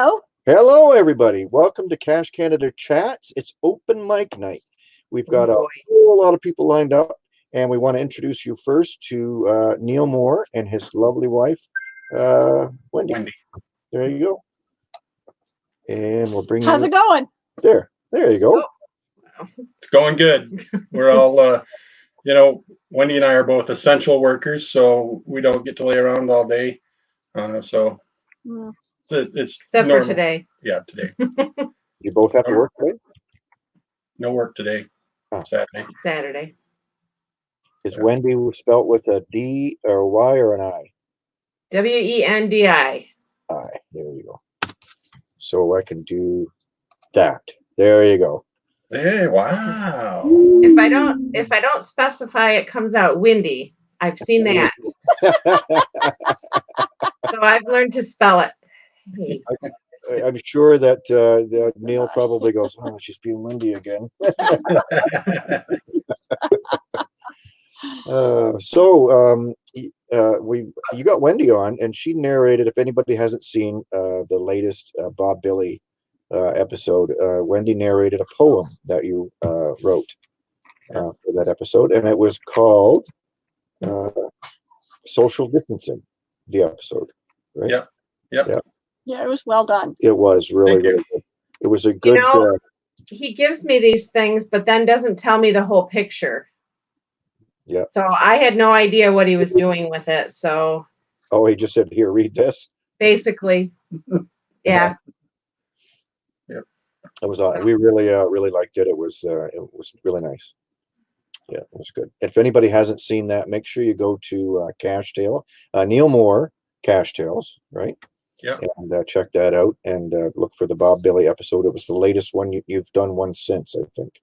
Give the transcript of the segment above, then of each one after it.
Hello. Hello, everybody. Welcome to Cache Canada Chats. It's open mic night. We've got a whole lot of people lined up, and we want to introduce you first to Neil Moore and his lovely wife, Wendy. There you go. And we'll bring How's it going? There you go. It's going good. We're all, Wendy and I are both essential workers, so we don't get to lay around all day. It's except normal. For today. Yeah, today. You both have to work today? No work today. Oh. Saturday. Is Wendy spelt with a D or a Y or an I? Wendi. I. There you go. So I can do that. There you go. Hey, wow. If I don't specify, it comes out windy. I've seen that. So I've learned to spell it. Hey. I'm sure that Neil probably goes, "Oh, she's being windy again." You got Wendy on, and she narrated. If anybody hasn't seen the latest Bob Billy episode, Wendy narrated a poem that you wrote for that episode, and it was called "Social Distancing." The episode, right? Yep. Yeah, it was well done. It was really good. It was a good. He gives me these things, but then doesn't tell me the whole picture. Yeah. So I had no idea what he was doing with it. So. Oh, he just said, "Here, read this." Basically. Yeah. Yep. It was. We really liked it. It was really nice. Yeah, it was good. If anybody hasn't seen that, make sure you go to Cache Tale, Neil Moore, Cache Tales, right? Yeah. And check that out and look for the Bob Billy episode. It was the latest one. You've done one since, I think.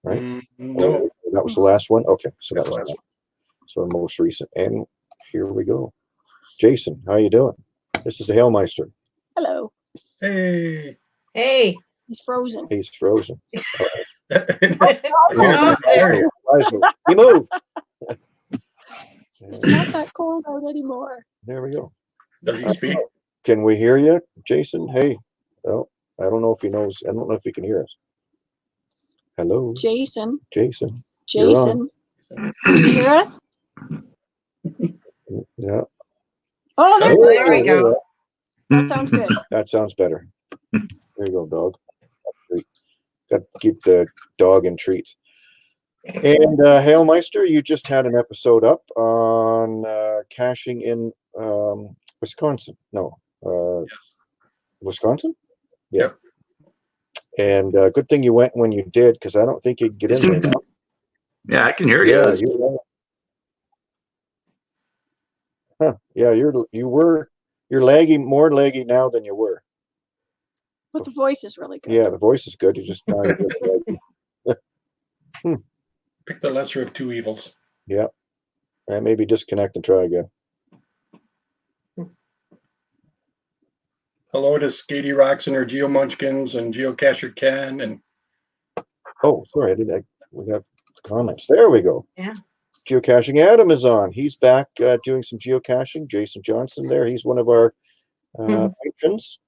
Right? No. That was the last one? Okay. So That's that was the last one. So the most recent. And here we go. Jason, how you doing? This is the Hailmeister. Hello. Hey. He's frozen. He's frozen. He moved. It's not that cold out anymore. There we go. Does he speak? Can we hear you, Jason? Hey. Oh, I don't know if he knows. I don't know if he can hear us. Hello. Jason. Jason. Can you hear us? Yeah. Oh, there we go. That sounds good. That sounds better. There you go, dog. Got to keep the dog in treats. And Hailmeister, you just had an episode up on caching in Wisconsin. No. Yes. Wisconsin? Yeah. Yep. And good thing you went when you did, because I don't think you could get in there. Yeah, I can hear you. Huh. Yeah, you're laggy, more laggy now than you were. But the voice is really good. Yeah, the voice is good. You just Pick the lesser of two evils. Yeah. And maybe disconnect and try again. Hello to Skatey Rocks and her Geo Munchkins and Geocacher Ken and. Oh, sorry, we have comments. There we go. Yeah. Geocaching Adam is on. He's back doing some geocaching. Jason Johnson there. He's one of our patrons.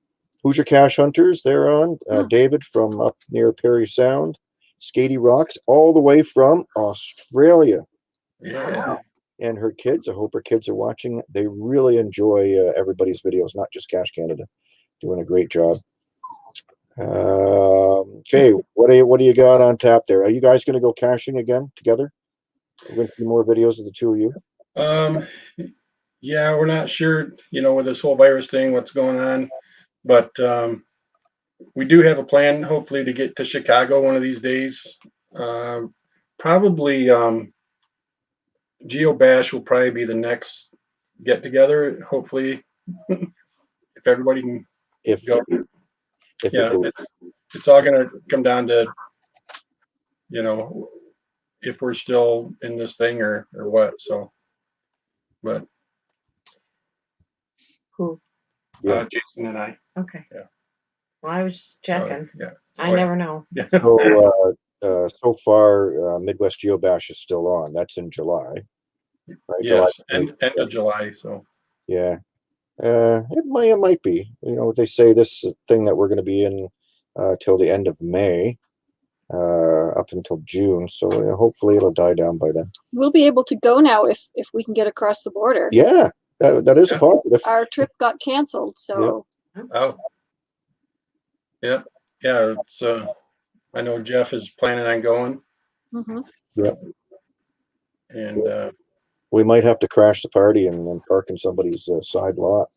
Hoosier Cache Hunters, they're on. David from up near Perry Sound. Skatey Rocks, all the way from Australia. Yeah. And her kids, I hope her kids are watching. They really enjoy everybody's videos, not just Cache Canada. Doing a great job. Okay, what do you got on tap there? Are you guys going to go caching again together? We're going to see more videos of the two of you. Yeah, we're not sure, with this whole virus thing, what's going on, but we do have a plan, hopefully, to get to Chicago one of these days. Probably Geo Bash will probably be the next get together. Hopefully, if everybody can go. It's all going to come down to, if we're still in this thing or what. So, but who? Jason and I. Okay. Yeah. Well, I was just checking. Yeah. I never know. Yeah. So far, Midwest Geo Bash is still on. That's in July. Right? Yes, end of July. So. Yeah. It might be. You know, they say this thing that we're going to be in till the end of May, up until June. So hopefully it'll die down by then. We'll be able to go now if we can get across the border. Yeah, that is a positive. Our trip got canceled, so Oh. Yeah. Yeah. It's, I know Jeff is planning on going, mhm. and We might have to crash the party and park in somebody's side lot.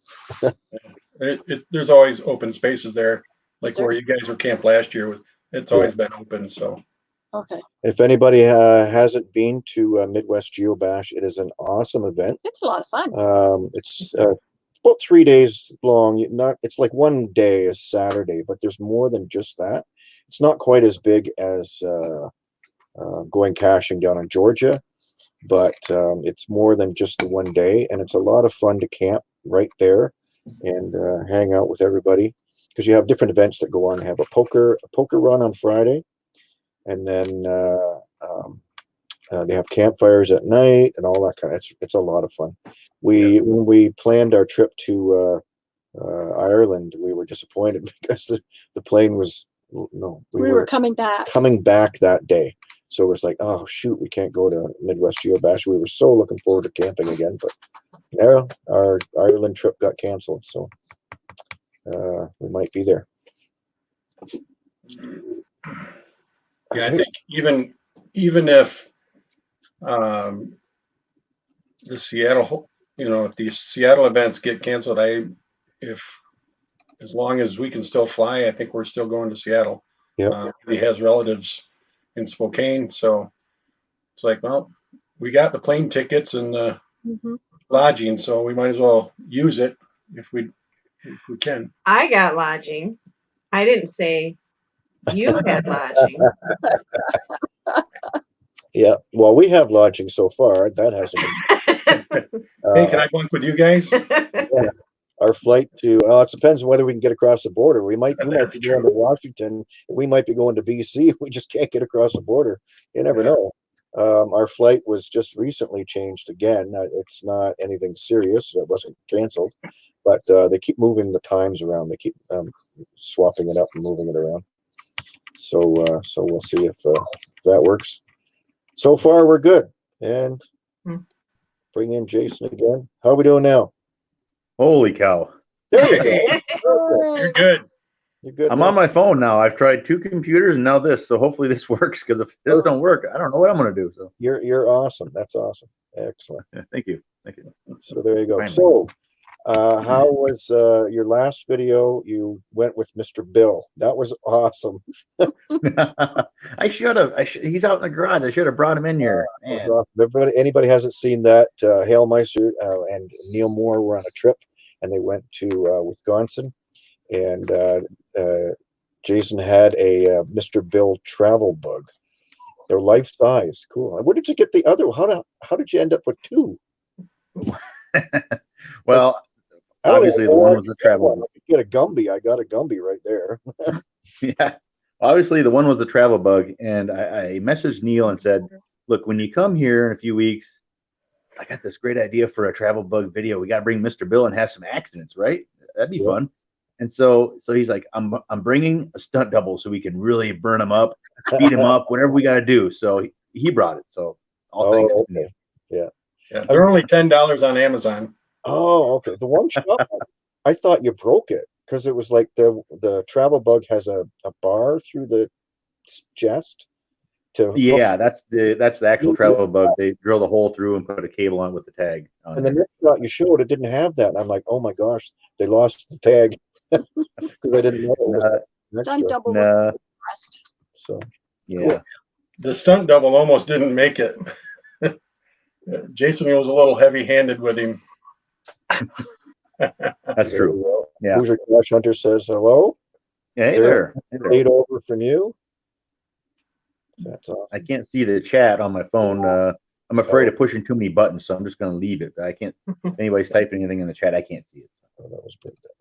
there's always open spaces there, like Is there? where you guys were camped last year. It's always been open. So Okay. If anybody hasn't been to Midwest Geobash, it is an awesome event. It's a lot of fun. It's about 3 days long. It's like one day is Saturday, but there's more than just that. It's not quite as big as going caching down in Georgia, but it's more than just the one day, and it's a lot of fun to camp right there and hang out with everybody, because you have different events that go on. You have a poker run on Friday, and then they have campfires at night and all that kind of. It's a lot of fun. When we planned our trip to Ireland, we were disappointed because the plane was We were coming back. coming back that day. So it was like, oh shoot, we can't go to Midwest Geobash. We were so looking forward to camping again, but yeah, our Ireland trip got canceled, so we might be there. yeah, I think even if the Seattle, if the Seattle events get canceled, as long as we can still fly, I think we're still going to Seattle. Yeah. He has relatives in Spokane, so it's like, well, we got the plane tickets and the Mhm. lodging, so we might as well use it if we can. I got lodging. I didn't say you had lodging. Yeah, well, we have lodging so far. That hasn't been. Hey, can I bunk with you guys? Our flight to it depends on whether we can get across the border. You might be That's going to Washington. We might be going to BC. We just can't get across the border. You never know. Our flight was just recently changed again. It's not anything serious. It wasn't canceled, but they keep moving the times around. They keep swapping it up and moving it around. So we'll see if that works. So far, we're good. And bring in Jason again. How are we doing now? Holy cow. There you go. You're good. You're good. I'm now. on my phone now. I've tried 2 computers and now this. So hopefully this works, because if this don't work, I don't know what I'm going to do. So You're awesome. That's awesome. Excellent. yeah, thank you. Thank you. So there you go. Finally. So how was your last video? You went with Mr. Bill. That was awesome. I should have. He's out in the garage. I should have brought him in here. That Man. was awesome. Anybody hasn't seen that, Hailmeister and Neil Moore were on a trip, and they went to Wisconsin, and Jason had a Mr. Bill travel bug. They're life size. Cool. Where did you get the other? How did you end up with 2? Well, I don't obviously know. the one was a travel. Get a Gumby. I got a Gumby right there. Yeah. Obviously the one was the travel bug, and I messaged Neil and said, look, when you come here in a few weeks, I got this great idea for a travel bug video. We got to bring Mr. Bill and have some accidents, right? That'd be fun. And so he's like, I'm bringing a stunt double so we can really burn him up, beat him up, whatever we got to do. So he brought it. So all thanks to me. Yeah, they're only $10 on Amazon. Oh, okay. The one shot, I thought you broke it because it was like the travel bug has a bar through the chest. Yeah, that's the actual travel bug. They drilled a hole through and put a cable on with the tag on And the it. next shot you showed, it didn't have that. And I'm like, oh my gosh, they lost the tag because I didn't know it was an Stunt extra. double was Nah, impressed. So yeah. The stunt double almost didn't make it. Jason was a little heavy-handed with him. That's there true. you go. Yeah. Hoosier Crash Hunter says hello. Hey there. Hey there. Paid over from you. That's awesome. I can't see the chat on my phone. I'm afraid of pushing too many buttons, so I'm just going to leave it. I can't. If anybody's typing anything in the chat, I can't see it. Oh, that was pretty good.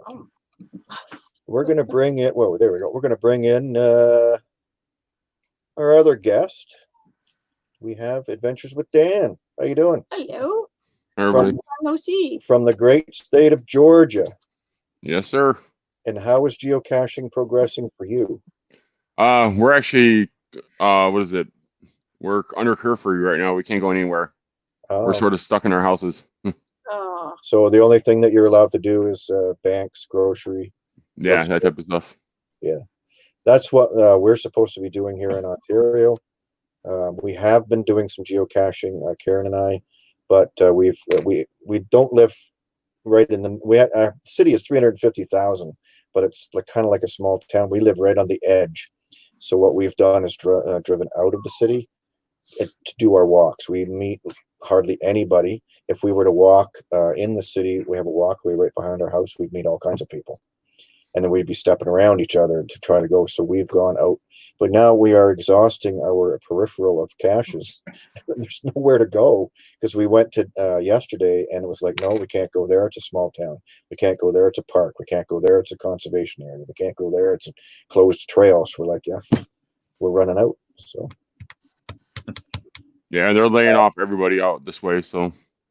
We're going to bring in, well, there we go. We're going to bring in our other guest. We have Adventures with Dan. How you doing? Hello. Everybody. No see. From the great state of Georgia. Yes, sir. And how is geocaching progressing for you? We're actually, what is it? We're under curfew right now. We can't go anywhere. We're Oh, sort of stuck in our houses. Oh, so the only thing that you're allowed to do is banks, grocery. Yeah, that type of stuff. That's what we're supposed to be doing here in Ontario. We have been doing some geocaching, Karen and I, but we don't live right in the. Our city is 350,000, but it's like kind of like a small town. We live right on the edge. So what we've done is driven out of the city to do our walks. We meet hardly anybody. If we were to walk in the city, we have a walkway right behind our house. We'd meet all kinds of people. And then we'd be stepping around each other to try to go. So we've gone out, but now we are exhausting our peripheral of caches. There's nowhere to go because we went to yesterday and it was like, no, we can't go there. It's a small town. We can't go there. It's a park. We can't go there. It's a conservation area. We can't go there. It's a closed trail. So we're like, yeah, we're running out. So Yeah, they're laying off everybody out this way. So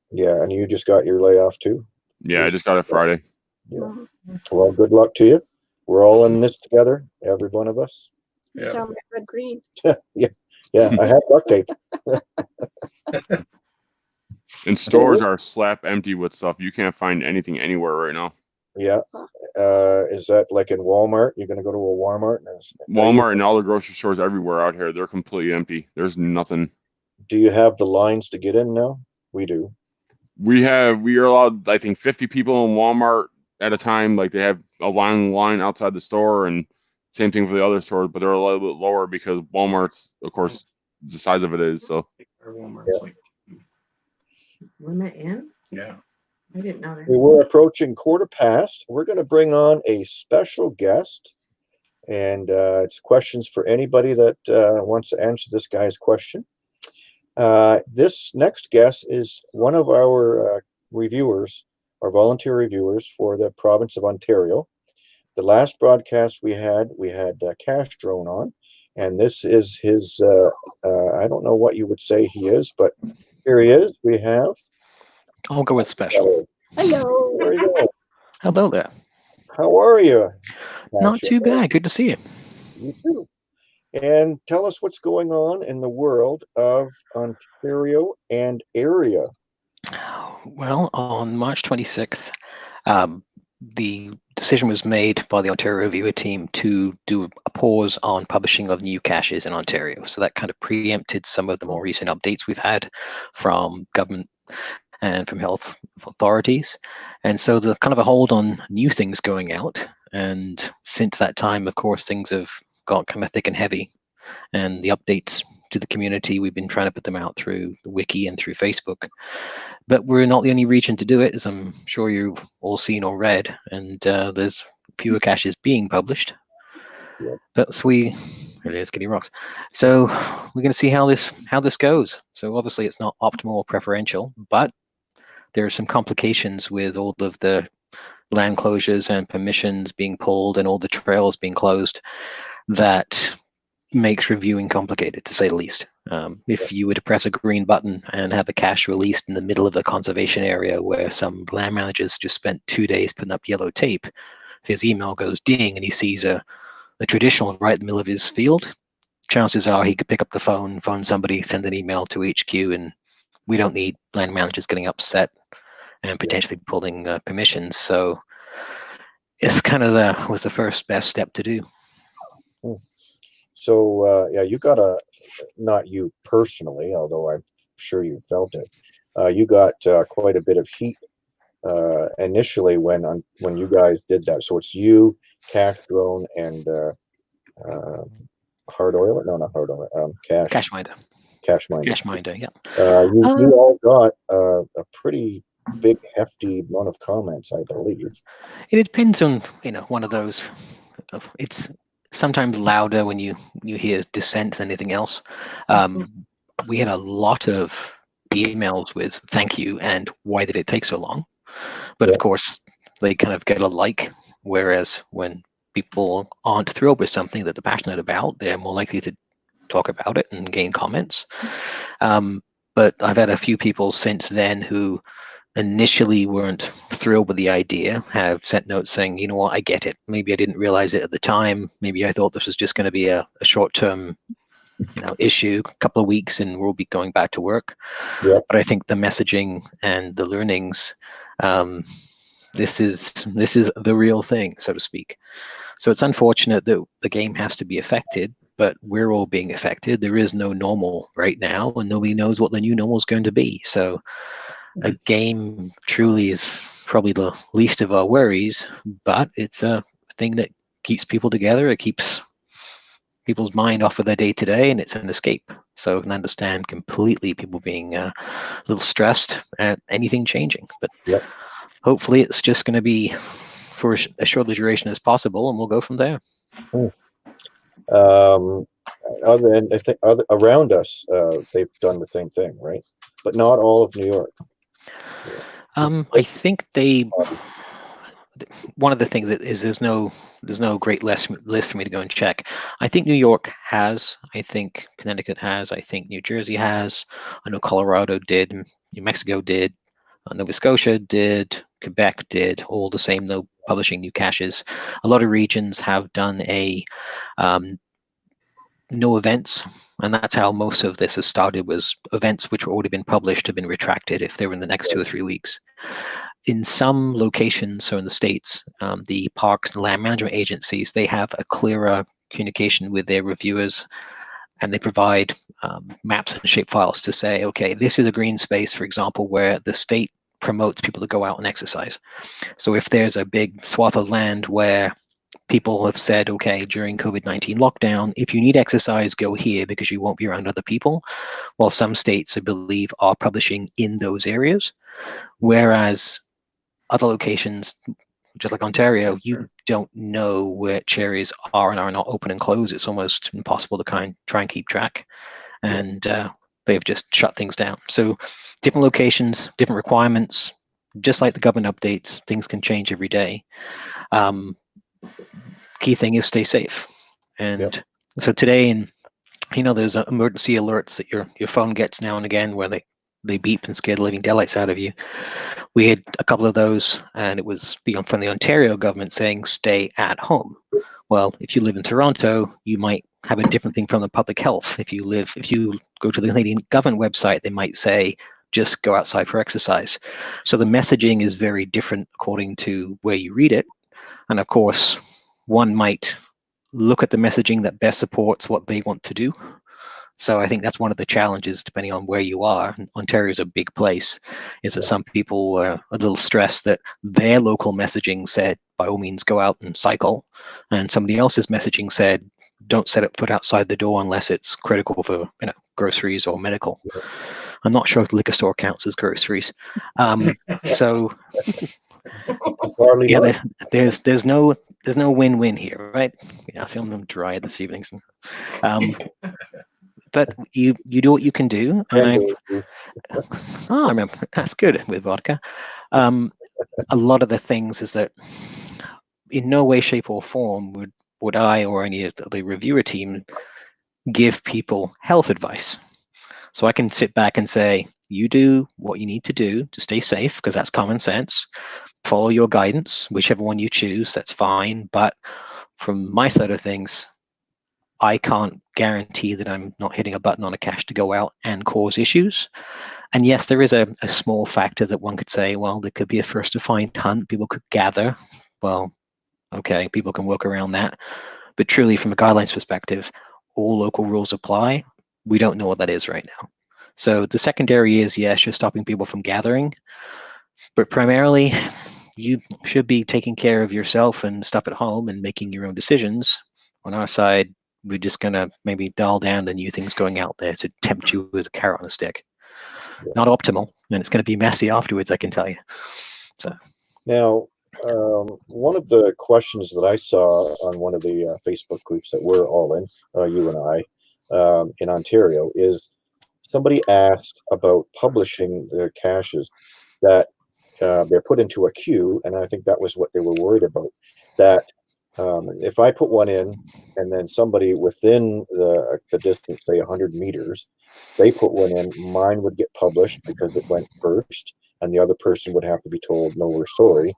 yeah, and you just got your layoff too. yeah, I just got it Friday. Yeah. mhm. Well, good luck to you. We're all in this together, every one of us. You Yeah. sound like red green. Yeah, I have duct tape. And stores are slap empty with stuff. You can't find anything anywhere right now. Yeah. Is that like in Walmart? You're gonna go to a Walmart and Walmart and all the grocery stores everywhere out here, they're completely empty. There's nothing. do you have the lines to get in now? We do. We are allowed, I think, 50 people in Walmart at a time. Like they have a line outside the store, and same thing for the other stores, but they're a little bit lower because Walmart's, of course, the size of it is. So Our Walmart's Yeah. like, Limit in? yeah. I didn't know that. We were approaching 1:15. We're gonna bring on a special guest, and it's questions for anybody that wants to answer this guy's question. This next guest is one of our reviewers, our volunteer reviewers for the province of Ontario. The last broadcast we had Cash Drone on, and this is his, I don't know what you would say he is, but here he is. We have. I'll go with special. Hello. There you go. Hello there. How are you? Not Cash? too bad. Good to see you. You too. And tell us what's going on in the world of Ontario and area. Well, on March 26th, the decision was made by the Ontario Reviewer team to do a pause on publishing of new caches in Ontario. So that kind of preempted some of the more recent updates we've had from government and from health authorities. And so there's kind of a hold on new things going out. And since that time, of course, things have got kind of thick and heavy. And the updates to the community, we've been trying to put them out through the wiki and through Facebook. But we're not the only region to do it, as I'm sure you've all seen or read. And there's fewer caches being published. Yeah. That's It's getting rocks. So we're going to see how this goes. So obviously it's not optimal or preferential, but there are some complications with all of the land closures and permissions being pulled and all the trails being closed that makes reviewing complicated, to say the least. If you were to press a green button and have a cache released in the middle of a conservation area where some land managers just spent 2 days putting up yellow tape, if his email goes ding and he sees a traditional right in the middle of his field, chances are he could pick up the phone somebody, send an email to HQ, and we don't need land managers getting upset and potentially pulling permissions. So it's kind of was the first best step to do. So yeah, you got not you personally, although I'm sure you felt it. You got quite a bit of heat initially when you guys did that. So it's you, Cash Drone, and Hard Oil. No, not Hard Oil. Cacheminder. Cacheminder. Cacheminder, yeah. You all got a pretty big, hefty amount of comments, I believe. It depends on one of those. It's sometimes louder when you hear dissent than anything else. We had a lot of emails with thank you and why did it take so long, but of course they kind of get a like, whereas when people aren't thrilled with something that they're passionate about, they're more likely to talk about it and gain comments. But I've had a few people since then who initially weren't thrilled with the idea have sent notes saying, you know what, I get it. Maybe I didn't realize it at the time. Maybe I thought this was just going to be a short-term issue, a couple of weeks, and we'll be going back to work. Yeah. But I think the messaging and the learnings, this is the real thing, so to speak. So it's unfortunate that the game has to be affected, but we're all being affected. There is no normal right now, and nobody knows what the new normal is going to be. So a game truly is probably the least of our worries, but it's a thing that keeps people together. It keeps people's mind off of their day-to-day, and it's an escape. So I can understand completely people being a little stressed at anything changing. But Yep. hopefully it's just going to be for as short a duration as possible, and we'll go from there. Other than I think around us, they've done the same thing, right? But not all of New York. I think they. One of the things that is there's no great list for me to go and check. I think New York has. I think Connecticut has. I think New Jersey has. I know Colorado did. New Mexico did. Nova Scotia did. Quebec did. All the same though, publishing new caches. A lot of regions have done a no events, and that's how most of this has started. Was events which were already been published have been retracted if they were in the next 2 or 3 weeks. In some locations, so in the states, the parks and land management agencies, they have a clearer communication with their reviewers, and they provide maps and shape files to say, okay, this is a green space, for example, where the state promotes people to go out and exercise. So if there's a big swath of land where people have said, okay, during COVID-19 lockdown, if you need exercise, go here because you won't be around other people. Well, some states, I believe, are publishing in those areas, whereas other locations, just like Ontario, you don't know which areas are and are not open and closed. It's almost impossible to try and keep track. And they've just shut things down. So different locations, different requirements, just like the government updates, things can change every day. Key thing is stay safe. And so today, and there's emergency alerts that your phone gets now and again where they beep and scare the living daylights out of you. We had a couple of those, and it was from the Ontario government saying stay at home. Well, if you live in Toronto, you might have a different thing from the public health. If you go to the Canadian government website, they might say just go outside for exercise. So the messaging is very different according to where you read it. And of course, one might look at the messaging that best supports what they want to do. So I think that's one of the challenges, depending on where you are. Ontario is a big place, is that some people were a little stressed that their local messaging said, by all means, go out and cycle. And somebody else's messaging said, don't set foot outside the door unless it's critical for groceries or medical. I'm not sure if the liquor store counts as groceries. So yeah, there's no win-win here, right? Yeah, see, I'm dry this evening. But you do what you can do. And I remember, that's good with vodka. A lot of the things is that in no way, shape, or form would I or any of the reviewer team give people health advice. So I can sit back and say, you do what you need to do to stay safe, because that's common sense. Follow your guidance, whichever one you choose, that's fine. But from my side of things, I can't guarantee that I'm not hitting a button on a cache to go out and cause issues. And yes, there is a small factor that one could say, well, there could be a first to find hunt. People could gather. Well, okay, people can work around that. But truly, from a guidelines perspective, all local rules apply. We don't know what that is right now. So the secondary is, yes, you're stopping people from gathering. But primarily, you should be taking care of yourself and stuff at home and making your own decisions. On our side, we're just going to maybe dial down the new things going out there to tempt you with a carrot on a stick. Not optimal, and it's going to be messy afterwards, I can tell you. So now, one of the questions that I saw on one of the Facebook groups that we're all in, you and I, in Ontario, is somebody asked about publishing their caches that they're put into a queue, and I think that was what they were worried about. That if I put one in, and then somebody within the distance, say 100 meters, they put one in, mine would get published because it went first, and the other person would have to be told, no, we're sorry,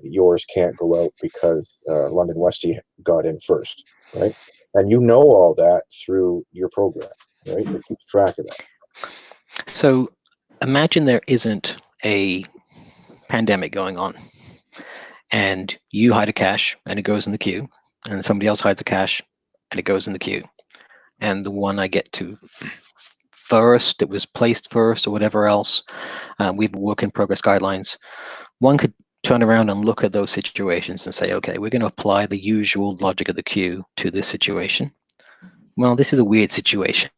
yours can't go out because London Westie got in first, right? And you know all that through your program, right? It keeps track of that. So imagine there isn't a pandemic going on, and you hide a cache and it goes in the queue, and somebody else hides a cache and it goes in the queue, and the one I get to first, it was placed first or whatever else, we have work in progress guidelines. One could turn around and look at those situations and say, okay, we're going to apply the usual logic of the queue to this situation. Well, this is a weird situation.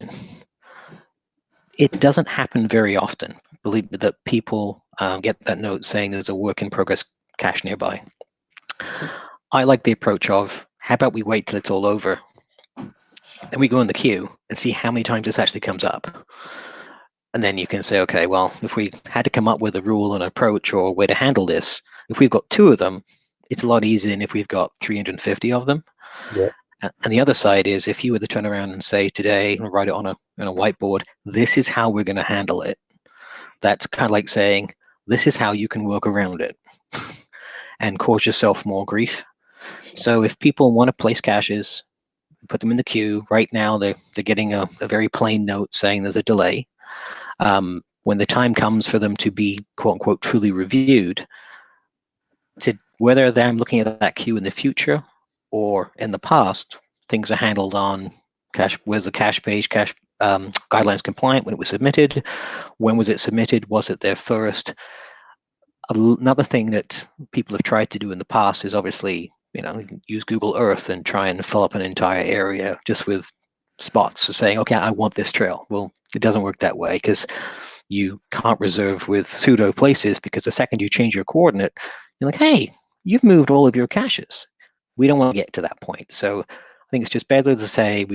It doesn't happen very often, believe me, that people get that note saying there's a work in progress cache nearby. I like the approach of, how about we wait till it's all over, then we go in the queue and see how many times this actually comes up. And then you can say, okay, well, if we had to come up with a rule and approach or a way to handle this, if we've got 2 of them, it's a lot easier than if we've got 350 of them. Yeah. And the other side is, if you were to turn around and say today, and write it on a whiteboard, this is how we're going to handle it. That's kind of like saying, this is how you can work around it and cause yourself more grief. So if people want to place caches, put them in the queue. Right now, they're getting a very plain note saying there's a delay. When the time comes for them to be, quote unquote, truly reviewed, whether they're looking at that queue in the future or in the past, things are handled on cache. Where's the cache page? Cache guidelines compliant when it was submitted. When was it submitted? Was it there first? Another thing that people have tried to do in the past is obviously, use Google Earth and try and fill up an entire area just with spots, so saying, okay, I want this trail. Well, it doesn't work that way, because you can't reserve with pseudo places, because the second you change your coordinate, you're like, hey, you've moved all of your caches. We don't want to get to that point. So I think it's just better to say,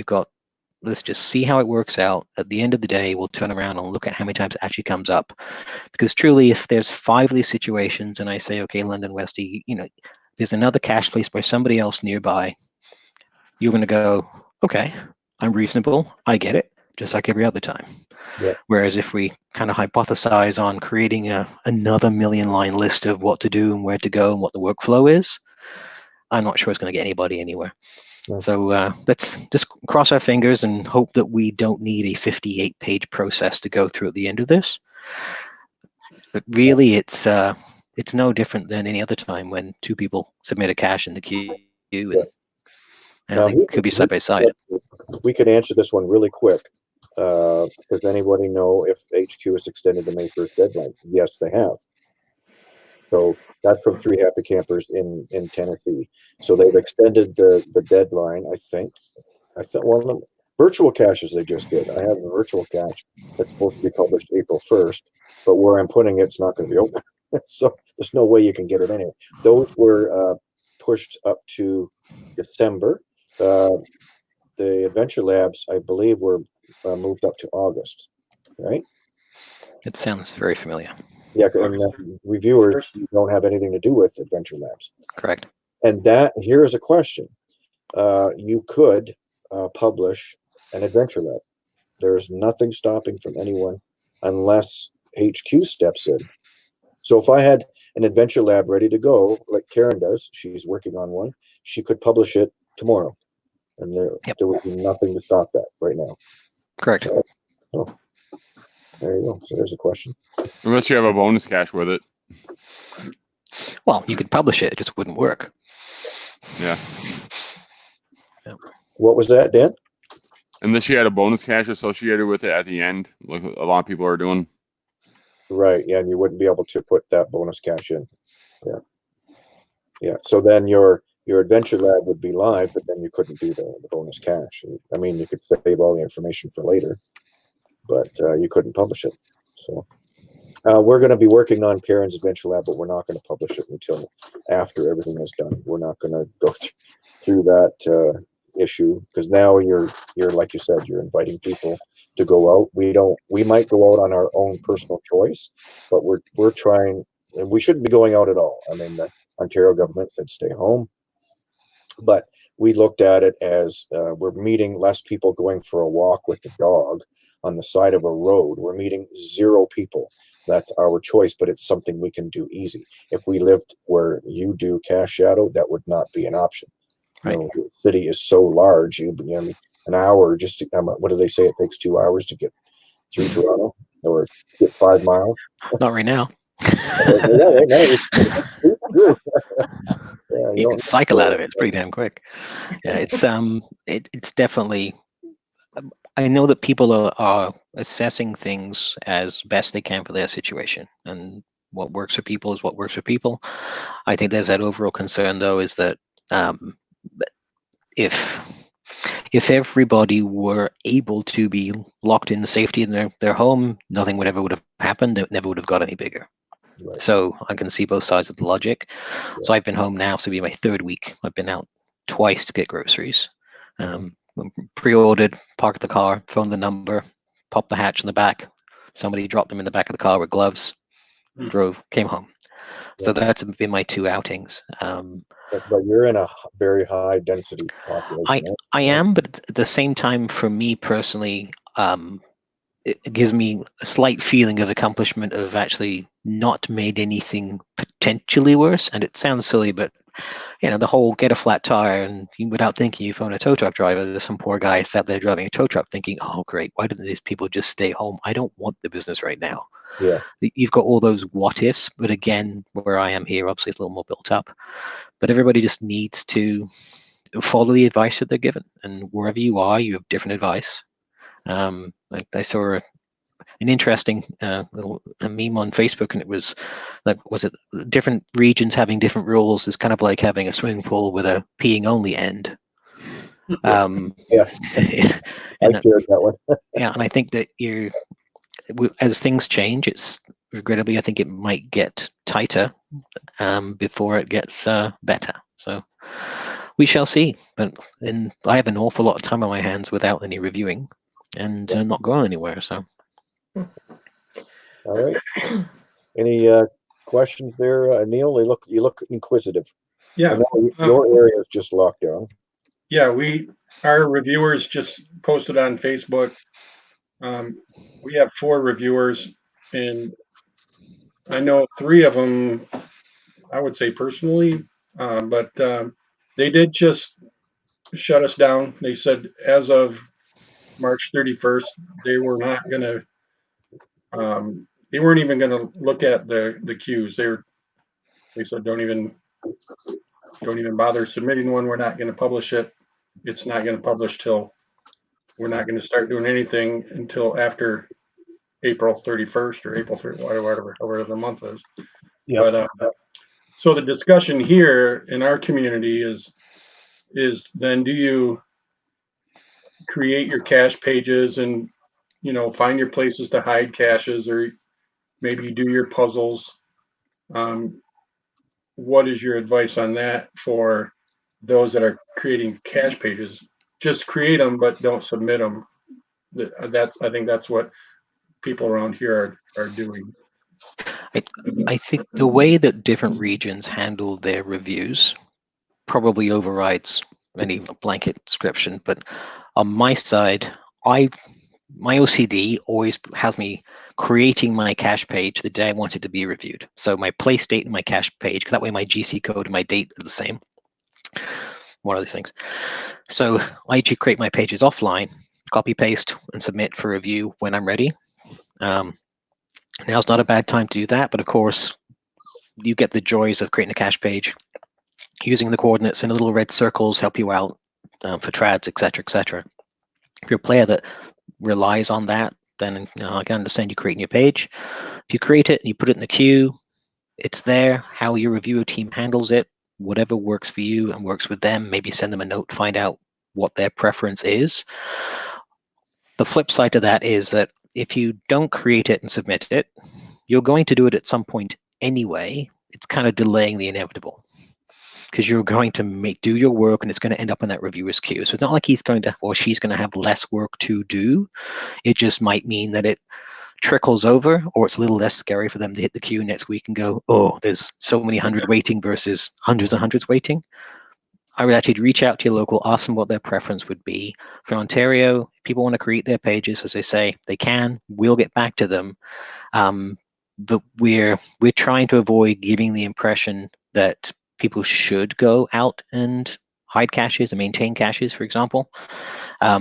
let's just see how it works out. At the end of the day, we'll turn around and look at how many times it actually comes up. Because truly, if there's 5 of these situations and I say, okay, London Westie, there's another cache placed by somebody else nearby, you're going to go, okay, I'm reasonable, I get it, just like every other time. Yeah. Whereas if we kind of hypothesize on creating another 1,000,000-line list of what to do and where to go and what the workflow is, I'm not sure it's going to get anybody anywhere. Yeah. So let's just cross our fingers and hope that we don't need a 58-page process to go through at the end of this. But really, it's no different than any other time when 2 people submit a cache in the queue, and I think it could be side by side. We could answer this one really quick. Does anybody know if HQ has extended the May 1st deadline? Yes, they have. So that's from 3 Happy Campers in Tennessee. So they've extended the deadline, I think. One of them, virtual caches they just did. I have a virtual cache that's supposed to be published April 1st, but where I'm putting it's not going to be open. So there's no way you can get it anyway. Those were pushed up to December. The Adventure Labs, I believe, were moved up to August, right? It sounds very familiar. Yeah, and reviewers don't have anything to do with Adventure Labs. Correct. And here is a question. You could publish an Adventure Lab. There's nothing stopping from anyone unless HQ steps in. So if I had an Adventure Lab ready to go, like Karen does, she's working on one, she could publish it tomorrow. And there would be nothing to stop that right now. Correct. So there you go. So there's a question. Unless you have a bonus cache with it. Well, you could publish it just wouldn't work. Yeah. What was that, Dan? Unless you had a bonus cache associated with it at the end, like a lot of people are doing. Right. Yeah, and you wouldn't be able to put that bonus cache in. Yeah. Yeah. So then your Adventure Lab would be live, but then you couldn't do the bonus cache. I mean, you could save all the information for later, but you couldn't publish it. So we're going to be working on Karen's Adventure Lab, but we're not going to publish it until after everything is done. We're not going to go through that issue, because now you're like you said, you're inviting people to go out. We might go out on our own personal choice, but we're trying, and we shouldn't be going out at all. I mean, the Ontario government said stay home. But we looked at it as we're meeting less people going for a walk with the dog on the side of a road. We're meeting 0 people. That's our choice, but it's something we can do easy. If we lived where you do Cache Shadow, that would not be an option. Right. You know, the city is so large. I mean, an hour just to, what do they say? It takes 2 hours to get through Toronto or get 5 miles. Not right now. Right now, yeah, You can cycle out of it. It's pretty damn quick. Yeah, it's definitely. I know that people are assessing things as best they can for their situation, and what works for people is what works for people. I think there's that overall concern, though, is that if everybody were able to be locked in the safety in their home, nothing would have happened. It never would have got any bigger. Right. So I can see both sides of the logic. Yeah. So I've been home now, so it'll be my 3rd week. I've been out twice to get groceries. Pre-ordered, parked the car, phoned the number, popped the hatch in the back. Somebody dropped them in the back of the car with gloves, drove, came home. Yeah. So that's been my 2 outings. But you're in a very high density population. I am, but at the same time, for me personally, it gives me a slight feeling of accomplishment of actually not made anything potentially worse. And it sounds silly, but the whole get a flat tire and without thinking you phone a tow truck driver. There's some poor guy sat there driving a tow truck thinking, oh great, why didn't these people just stay home? I don't want the business right now. Yeah. You've got all those what ifs, but again, where I am here, obviously it's a little more built up. But everybody just needs to follow the advice that they're given, and wherever you are, you have different advice. I saw an interesting little meme on Facebook, and it was like, was it different regions having different rules? Is kind of like having a swimming pool with a peeing only end. Yeah. I shared that one. Yeah, and I think that as things change, it's regrettably, I think it might get tighter before it gets better. So we shall see. But I have an awful lot of time on my hands without any reviewing and not going anywhere. So. All right. Any questions there, Neil? You look inquisitive. Yeah. Your area is just locked down. Yeah, our reviewers just posted on Facebook. We have 4 reviewers, and I know 3 of them, I would say personally, but they did just shut us down. They said as of March 31st, they were not going to. They weren't even going to look at the queues. They said don't even bother submitting one. We're not going to publish it. It's not going to publish till. We're not going to start doing anything until after April 31st or April 30th, whatever the month is. Yeah. But so the discussion here in our community is then do you create your cache pages and find your places to hide caches, or maybe you do your puzzles. What is your advice on that for those that are creating cache pages? Just create them, but don't submit them. I think that's what people around here are doing. I think the way that different regions handle their reviews probably overrides any blanket description. But on my side, my OCD always has me creating my cache page the day I want it to be reviewed. So my place date and my cache page, because that way my GC code and my date are the same. One of those things. So I usually create my pages offline, copy paste, and submit for review when I'm ready. Now's not a bad time to do that, but of course, you get the joys of creating a cache page, using the coordinates in little red circles help you out for trads, etc., etc. If you're a player that relies on that, then I can understand you creating your page. If you create it and you put it in the queue, it's there. How your reviewer team handles it, whatever works for you and works with them, maybe send them a note, find out what their preference is. The flip side to that is that if you don't create it and submit it, you're going to do it at some point anyway. It's kind of delaying the inevitable because you're going to do your work and it's going to end up in that reviewer's queue. So it's not like he's going to or she's going to have less work to do. It just might mean that it trickles over, or it's a little less scary for them to hit the queue next week and go, oh, there's so many hundred waiting versus hundreds and hundreds waiting. I would actually reach out to your local, ask them what their preference would be. For Ontario, if people want to create their pages, as they say, they can. We'll get back to them. But we're trying to avoid giving the impression that people should go out and hide caches and maintain caches, for example.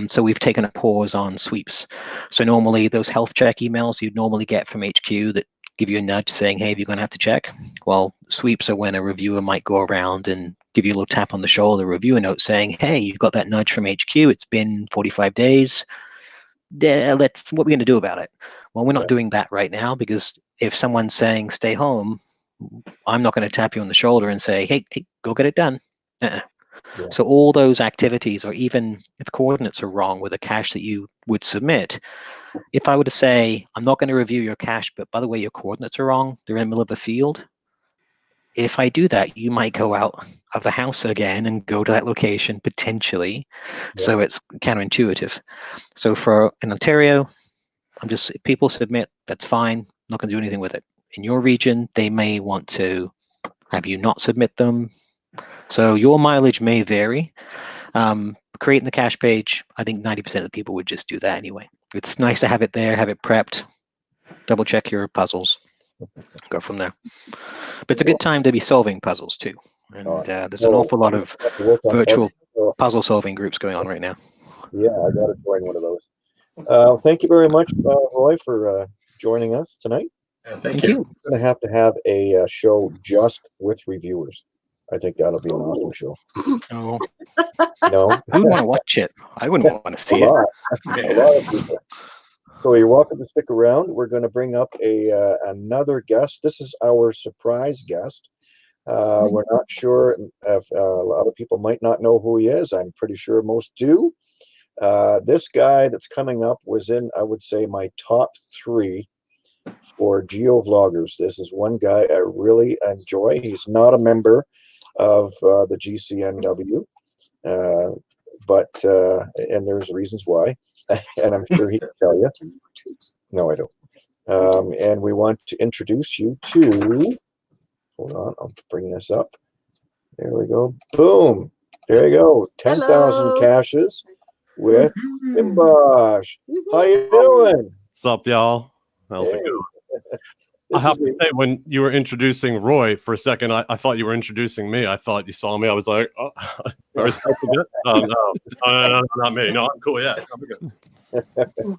So we've taken a pause on sweeps. So normally those health check emails you'd normally get from HQ that give you a nudge saying, hey, you're going to have to check. Well, sweeps are when a reviewer might go around and give you a little tap on the shoulder, reviewer note saying, hey, you've got that nudge from HQ. It's been 45 days. Yeah, what are we going to do about it? Well, we're not doing that right now, because if someone's saying stay home, I'm not going to tap you on the shoulder and say, hey, go get it done. Yeah. So all those activities, or even if coordinates are wrong with a cache that you would submit, if I were to say, I'm not going to review your cache, but by the way, your coordinates are wrong, they're in the middle of a field. If I do that, you might go out of the house again and go to that location potentially. Yeah. So it's counterintuitive. So in Ontario, if people submit, that's fine. I'm not going to do anything with it. In your region, they may want to have you not submit them. So your mileage may vary. Creating the cache page, I think 90% of the people would just do that anyway. It's nice to have it there, have it prepped, double check your puzzles, go from there. But it's a good time to be solving puzzles too. And there's an awful lot of virtual puzzle solving groups going on right now. Yeah, I got to join one of those. Thank you very much, Roy, for joining us tonight. Thank you. We're going to have a show just with reviewers. I think that'll be an awesome show. Oh. No? Who'd want to watch it? I wouldn't want to see it. A lot of people. So you're welcome to stick around. We're going to bring up another guest. This is our surprise guest. We're not sure if a lot of people might not know who he is. I'm pretty sure most do. This guy that's coming up was in, I would say, my top 3 for geovloggers. This is one guy I really enjoy. He's not a member of the GCNW, but and there's reasons why, and I'm sure he can tell you. No, I don't. And we want to introduce you to, hold on, I'll bring this up. There we go. Boom. There you go. 10,000 caches with Imbosh. How you doing? What's up, y'all? How's it going? I have to say, when you were introducing Roy for a second, I thought you were introducing me. I thought you saw me. I was like, oh, no, not me. No, I'm cool. Yeah, I'm good.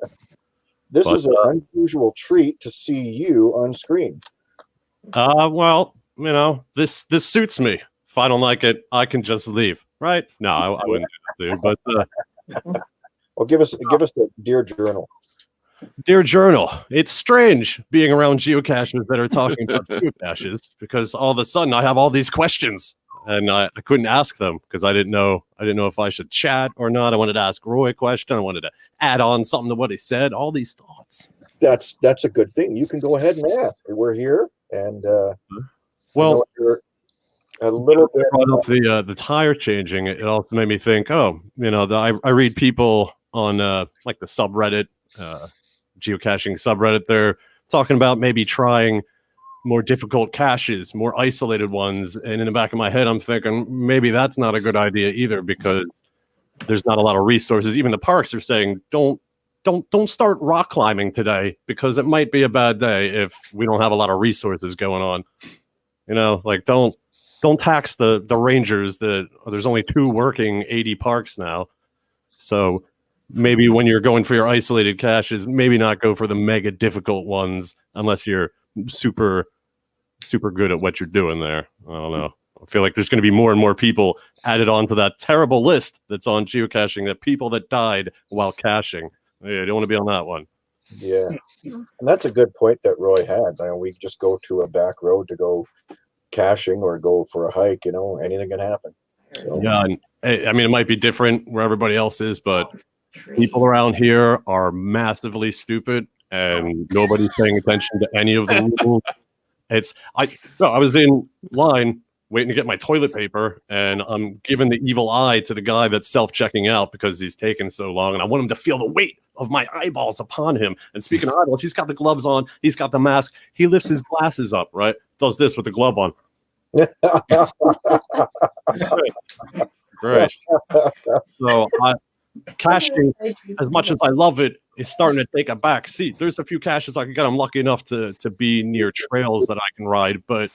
This is an unusual treat to see you on screen. Well, this suits me. If I don't like it, I can just leave, right? No, I wouldn't do that, but well, give us the Dear Journal. Dear Journal, it's strange being around geocaches that are talking about geocaches, because all of a sudden I have all these questions and I couldn't ask them because I didn't know if I should chat or not. I wanted to ask Roy a question. I wanted to add on something to what he said. All these thoughts. That's a good thing. You can go ahead and ask. We're here, and well, a little bit brought up the tire changing. It also made me think. I read people on like the subreddit. Geocaching subreddit, they're talking about maybe trying more difficult caches, more isolated ones, and in the back of my head I'm thinking maybe that's not a good idea either, because there's not a lot of resources. Even the parks are saying don't start rock climbing today, because it might be a bad day if we don't have a lot of resources going on. Like don't tax the rangers. There's only 2 working 80 parks now, so maybe when you're going for your isolated caches, maybe not go for the mega difficult ones unless you're super, super good at what you're doing there. I don't know. I feel like there's going to be more and more people added onto that terrible list that's on geocaching, that people that died while caching. You don't want to be on that one. Yeah. And that's a good point that Roy had. We just go to a back road to go caching or go for a hike, anything can happen. So. Yeah. And, it might be different where everybody else is, but people around here are massively stupid and nobody's paying attention to any of the rules. I was in line waiting to get my toilet paper, and I'm giving the evil eye to the guy that's self-checking out because he's taking so long, and I want him to feel the weight of my eyeballs upon him. And speaking of eyeballs, he's got the gloves on, he's got the mask, he lifts his glasses up, right? Does this with the glove on. Great. So caching, as much as I love it, is starting to take a back seat. There's a few caches I can get. I'm lucky enough to be near trails that I can ride, but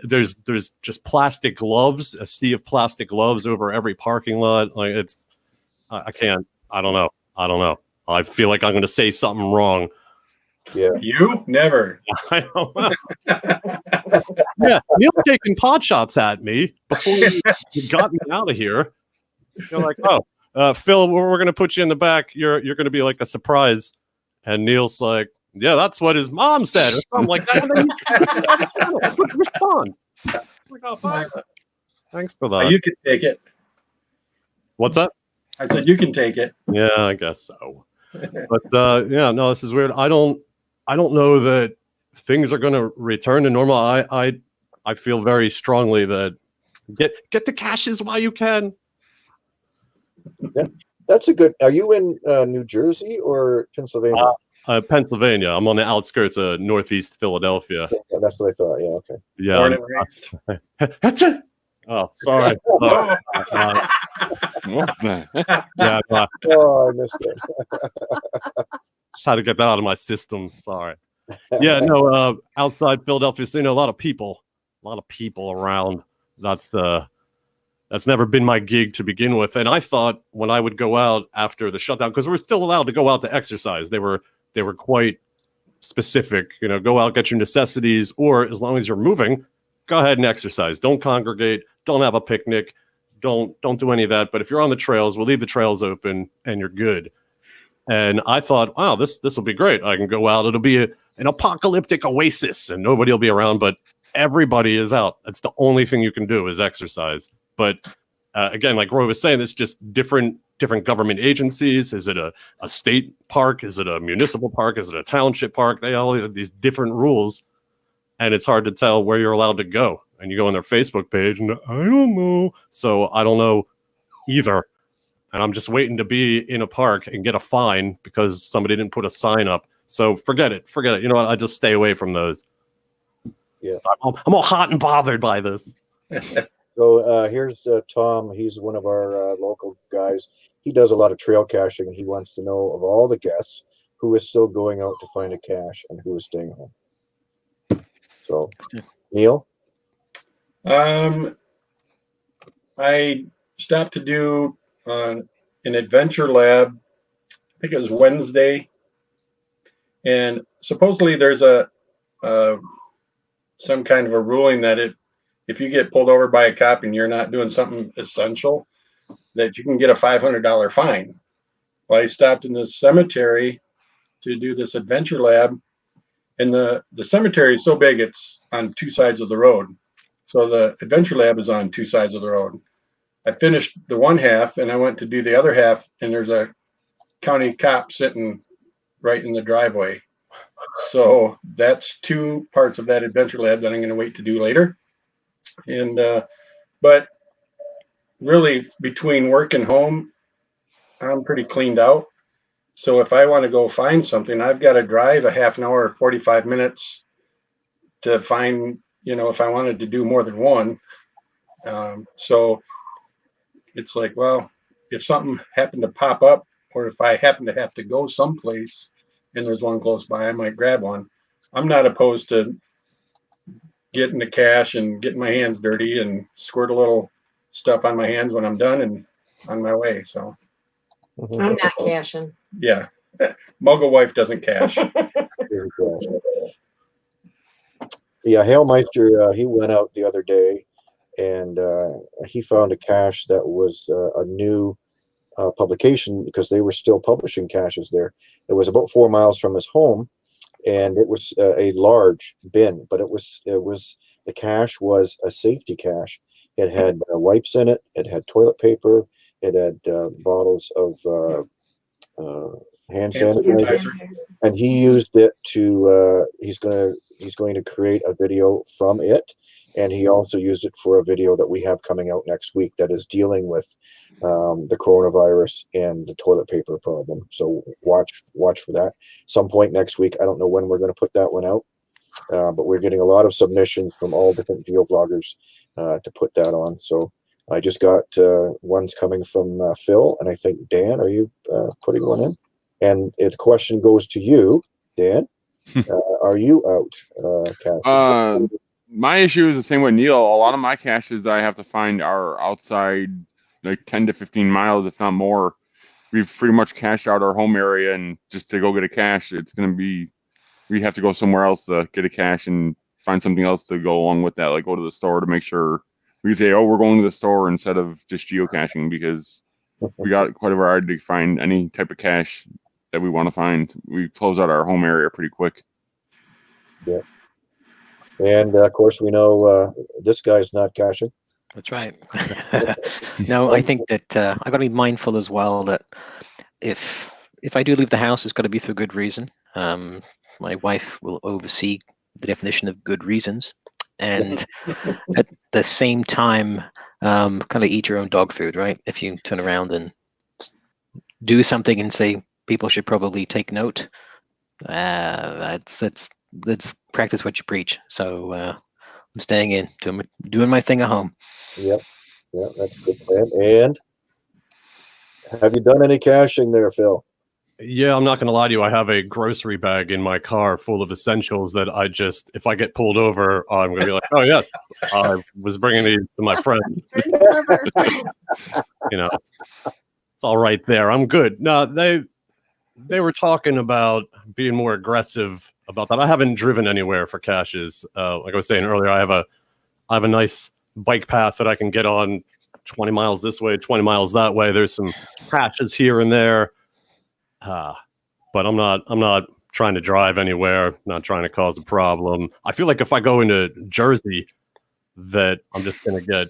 there's just plastic gloves, a sea of plastic gloves over every parking lot. Like I can't. I don't know. I feel like I'm going to say something wrong. Yeah. You never. I don't know. Yeah, Neil's taking pot shots at me before you got me out of here. You're like, oh, Phil, we're going to put you in the back. You're going to be like a surprise. And Neil's like, yeah, that's what his mom said. Or something like that. Respond. Like, oh, fine. Thanks for that. You can take it. What's that? I said you can take it. Yeah, I guess so. But yeah, no, this is weird. I don't know that things are going to return to normal. I feel very strongly that get the caches while you can. Yeah, that's a good. Are you in New Jersey or Pennsylvania? Pennsylvania. I'm on the outskirts of Northeast Philadelphia. Yeah, that's what I thought. Yeah, okay. Yeah. Born and raised. Oh, sorry. What the heck? Yeah, Oh, I missed it. just had to get that out of my system. Sorry. Yeah, no. Outside Philadelphia, so, a lot of people around. That's never been my gig to begin with. And I thought when I would go out after the shutdown, because we're still allowed to go out to exercise, they were quite specific. Go out, get your necessities, or as long as you're moving, go ahead and exercise. Don't congregate. Don't have a picnic. Don't do any of that. But if you're on the trails, we'll leave the trails open and you're good. And I thought, wow, this will be great. I can go out. It'll be an apocalyptic oasis and nobody will be around, but everybody is out. That's the only thing you can do is exercise. But again, like Roy was saying, it's just different government agencies. Is it a state park? Is it a municipal park? Is it a township park? They all have these different rules. And it's hard to tell where you're allowed to go. And you go on their Facebook page and I don't know. So I don't know either. And I'm just waiting to be in a park and get a fine because somebody didn't put a sign up. So forget it. You know what? I just stay away from those. Yeah. I'm all hot and bothered by this. So here's Tom. He's one of our local guys. He does a lot of trail caching, and he wants to know of all the guests who is still going out to find a cache and who is staying home. So, Neil? I stopped to do an adventure lab. I think it was Wednesday, and supposedly there's some kind of a ruling that if you get pulled over by a cop and you're not doing something essential, that you can get a $500 fine. Well, I stopped in the cemetery to do this adventure lab, and the cemetery is so big it's on two sides of the road. So the adventure lab is on two sides of the road. I finished the one half and I went to do the other half, and there's a county cop sitting right in the driveway. So that's two parts of that adventure lab that I'm going to wait to do later. And but really between work and home, I'm pretty cleaned out. So if I want to go find something, I've got to drive a half an hour or 45 minutes to find, if I wanted to do more than one. So it's like, well, if something happened to pop up, or if I happen to have to go someplace and there's one close by, I might grab one. I'm not opposed to getting the cache and getting my hands dirty and squirt a little stuff on my hands when I'm done and on my way. So I'm not caching. yeah, Muggle wife doesn't cache. Yeah, Hailmeister, he went out the other day and he found a cache that was a new publication, because they were still publishing caches there. It was about 4 miles from his home, and it was a large bin, but it was the cache was a safety cache. It had wipes in it. It had toilet paper. It had bottles of hand sanitizer, and he used it to. He's going to create a video from it, and he also used it for a video that we have coming out next week that is dealing with the coronavirus and the toilet paper problem. So watch for that some point next week. I don't know when we're going to put that one out, but we're getting a lot of submissions from all different geovloggers to put that on. So I just got ones coming from Phil, and I think Dan, are you putting one in? And the question goes to you, Dan. Are you out? Cash? My issue is the same with Neil. A lot of my caches that I have to find are outside, like 10 to 15 miles, if not more. We've pretty much cached out our home area, and just to go get a cache, it's going to be, we have to go somewhere else to get a cache and find something else to go along with that, like go to the store to make sure we can say, oh, we're going to the store instead of just geocaching, because we got quite a variety to find any type of cache that we want to find. We close out our home area pretty quick. Yeah. And of course, we know this guy's not caching. That's right. No, I think that I got to be mindful as well that if I do leave the house, it's got to be for good reason. My wife will oversee the definition of good reasons, and at the same time, kind of eat your own dog food, right? If you turn around and do something and say people should probably take note, let's practice what you preach. So I'm staying in, doing my thing at home. Yep. Yeah, that's a good plan. And have you done any caching there, Phil? Yeah, I'm not going to lie to you. I have a grocery bag in my car full of essentials that I just, if I get pulled over, I'm going to be like, oh, yes, I was bringing these to my friend. You know, it's all right there. I'm good. No, they were talking about being more aggressive about that. I haven't driven anywhere for caches. Like I was saying earlier, I have a nice bike path that I can get on 20 miles this way, 20 miles that way. There's some patches here and there. But I'm not trying to drive anywhere, not trying to cause a problem. I feel like if I go into Jersey, that I'm just going to get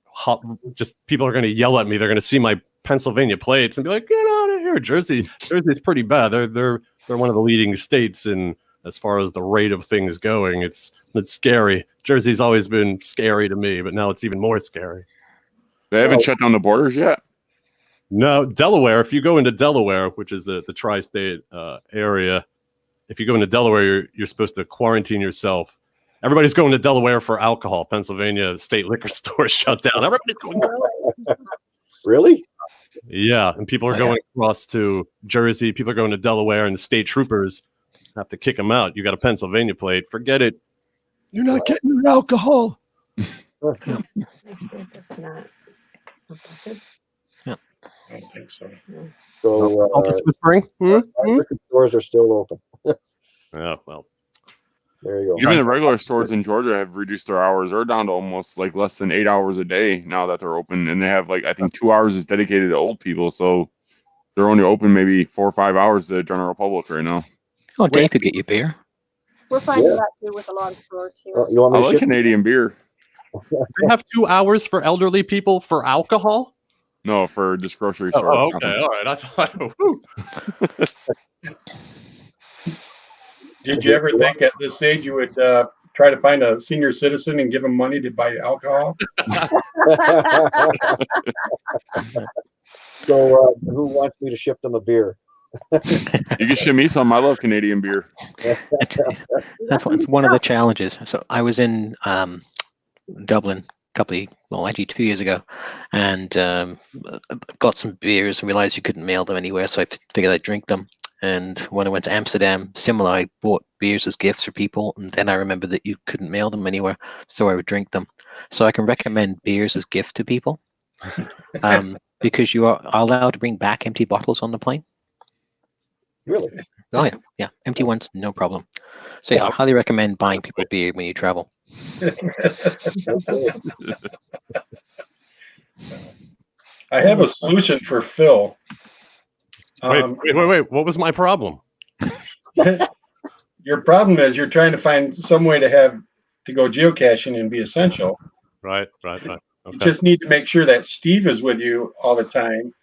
hot. Just people are going to yell at me. They're going to see my Pennsylvania plates and be like, "Get out of here, Jersey!" Jersey's pretty bad. They're one of the leading states in as far as the rate of things going. It's scary. Jersey's always been scary to me, but now it's even more scary. They haven't shut down the borders yet. No, Delaware. If you go into Delaware, which is the tri-state area, if you go into Delaware, you're supposed to quarantine yourself. Everybody's going to Delaware for alcohol. Pennsylvania state liquor stores shut down. Everybody's going. Really? Yeah, and people are going across to Jersey. People are going to Delaware, and the state troopers have to kick them out. You got a Pennsylvania plate. Forget it. You're not getting your alcohol. I don't think so. So whispering. liquor stores are still open. Yeah, well, There you go. Even the regular stores in Georgia have reduced their hours. They're down to almost like less than 8 hours a day now that they're open, and they have like I think 2 hours is dedicated to old people. So they're only open maybe 4 or 5 hours to the general public right now. Oh, Dave could get you beer. We're finding Yeah. that too with a lot of stores here. You want I me to like ship? Canadian beer. they have 2 hours for elderly people for alcohol. No, for just grocery store. Oh, okay, all right. I thought. Whew. Did you ever think at this age you would try to find a senior citizen and give them money to buy alcohol? So who wants me to ship them a beer? You can ship me some. I love Canadian beer. It's one of the challenges. So I was in Dublin actually 2 years ago, and got some beers and realized you couldn't mail them anywhere, so I figured I'd drink them. And when I went to Amsterdam, similar, I bought beers as gifts for people, and then I remembered that you couldn't mail them anywhere, so I would drink them. So I can recommend beers as gift to people, because you are allowed to bring back empty bottles on the plane. Really? Oh yeah, empty ones, no problem. So yeah, I highly recommend buying people beer when you travel. I have a solution for Phil. Wait. What was my problem? Your problem is you're trying to find some way to go geocaching and be essential. Right. You Okay. just need to make sure that Steve is with you all the time,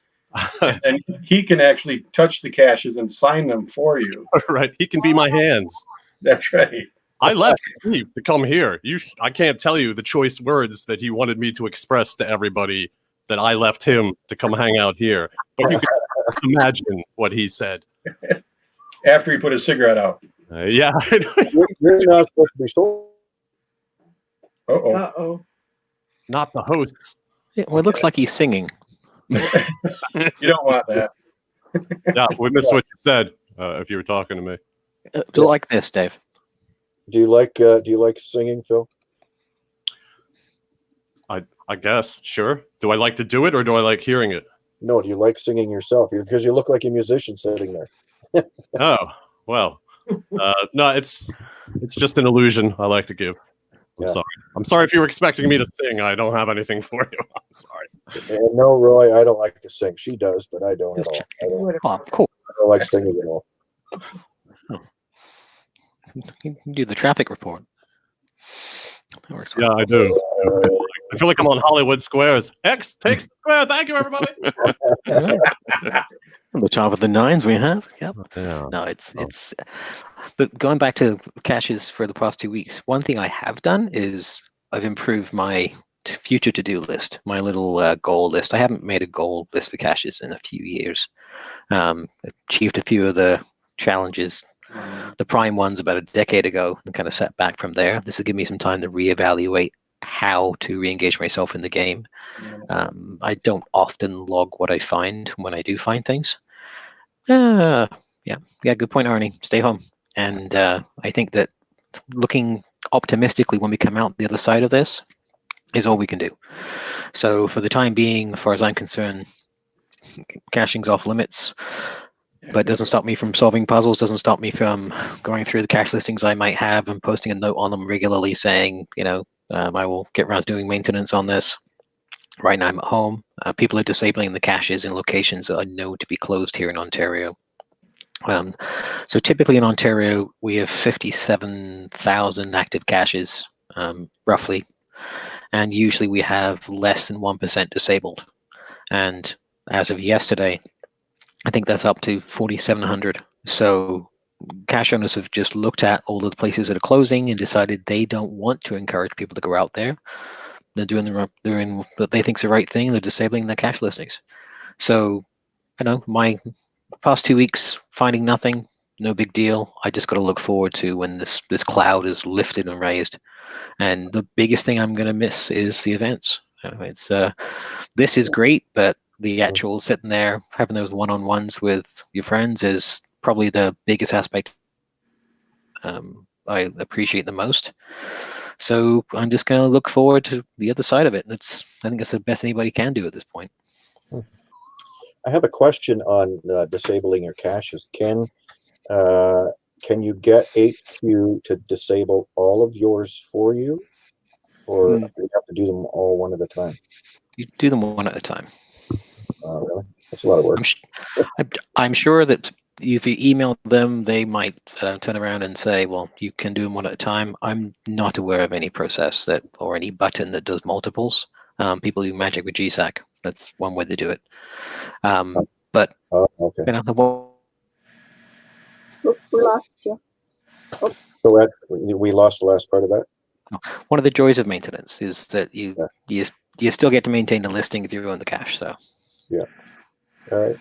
and he can actually touch the caches and sign them for you. Right. He can be my hands. That's right. I left Steve to come here. I can't tell you the choice words that he wanted me to express to everybody that I left him to come hang out here. But you can imagine what he said. After he put his cigarette out. Yeah. You're not supposed to be sold. Uh-oh. Uh-oh. not the hosts. Yeah, well, it looks like he's singing. You don't want that. Yeah, we missed what you said if you were talking to me. Like this, Dave. Do you like singing, Phil? I guess, sure. Do I like to do it or do I like hearing it? No, do you like singing yourself? Because you look like a musician sitting there. Oh, well. No, it's just an illusion I like to give. I'm Yeah. sorry. I'm sorry if you were expecting me to sing. I don't have anything for you. I'm sorry. And no, Roy, I don't like to sing. She does, but I don't at all. Oh, cool. I don't like singing at all. You can do the traffic report. That works. Yeah, I do. I feel like I'm on Hollywood Squares. X takes the square. Thank you, everybody. On the top of the nines we have. Yep. Yeah. No, it's. But going back to caches for the past 2 weeks, one thing I have done is I've improved my future to-do list, my little goal list. I haven't made a goal list for caches in a few years. Achieved a few of the challenges, the prime ones about a decade ago, and kind of set back from there. This will give me some time to reevaluate how to re-engage myself in the game. I don't often log what I find when I do find things. Yeah, good point, Arnie. Stay home. And I think that looking optimistically when we come out the other side of this is all we can do. So for the time being, as far as I'm concerned, caching's off limits, but it doesn't stop me from solving puzzles, doesn't stop me from going through the cache listings I might have and posting a note on them regularly saying, I will get around to doing maintenance on this. Right now I'm at home. People are disabling the caches in locations that are known to be closed here in Ontario. So typically in Ontario, we have 57,000 active caches, roughly. And usually we have less than 1% disabled. And as of yesterday, I think that's up to 4,700. So cache owners have just looked at all of the places that are closing and decided they don't want to encourage people to go out there. They're doing what they think is the right thing. They're disabling their cache listings. So, my past 2 weeks finding nothing, no big deal. I just got to look forward to when this cloud is lifted and raised. And the biggest thing I'm going to miss is the events. This is great, but the actual sitting there, having those one-on-ones with your friends is probably the biggest aspect I appreciate the most. So I'm just going to look forward to the other side of it. I think it's the best anybody can do at this point. I have a question on disabling your caches. Can you get HQ to disable all of yours for you, or do you have to do them all one at a time? You do them one at a time. Really? That's a lot of work. I'm sure that if you email them, they might turn around and say, well, you can do them one at a time. I'm not aware of any process or any button that does multiples. People do magic with GSAC. That's one way to do it. But okay. We lost you. So we lost the last part of that. One of the joys of maintenance is that you still get to maintain the listing if you own the cache. So yeah. All right.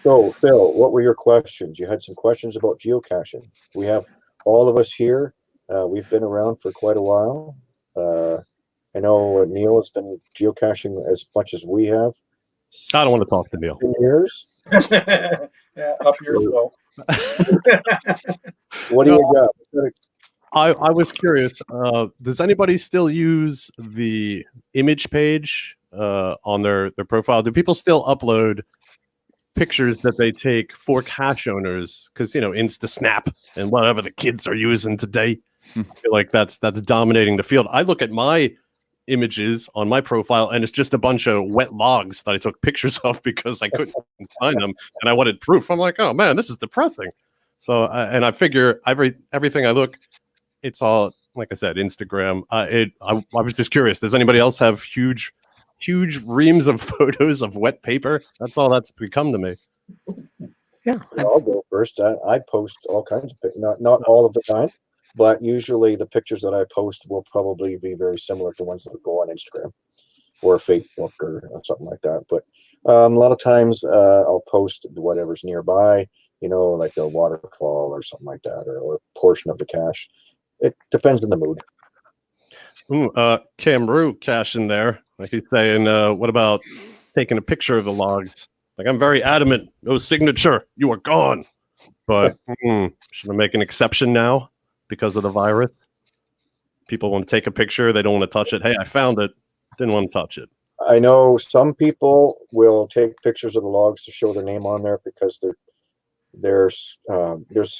So Phil, what were your questions? You had some questions about geocaching. We have all of us here. We've been around for quite a while. I know Neil has been geocaching as much as we have. I don't want to talk to Neil. 10 years. Yeah, up yours though. What do you got? I was curious. Does anybody still use the image page on their profile? Do people still upload pictures that they take for cache owners? Because InstaSnap and whatever the kids are using today, I feel like that's dominating the field. I look at my images on my profile and it's just a bunch of wet logs that I took pictures of because I couldn't find them and I wanted proof. I'm like, oh man, this is depressing. So and I figure everything I look, it's all, like I said, Instagram. I was just curious. Does anybody else have huge reams of photos of wet paper? That's all that's become to me. Yeah, I'll go first. I post all kinds of pictures, not all of the time, but usually the pictures that I post will probably be very similar to ones that go on Instagram or Facebook or something like that. But a lot of times I'll post whatever's nearby, like the waterfall or something like that, or a portion of the cache. It depends on the mood. Camru cash in there. Like he's saying, what about taking a picture of the logs? Like I'm very adamant, no signature, you are gone. But should I make an exception now because of the virus? People want to take a picture, they don't want to touch it. Hey, I found it, didn't want to touch it. I know some people will take pictures of the logs to show their name on there because there's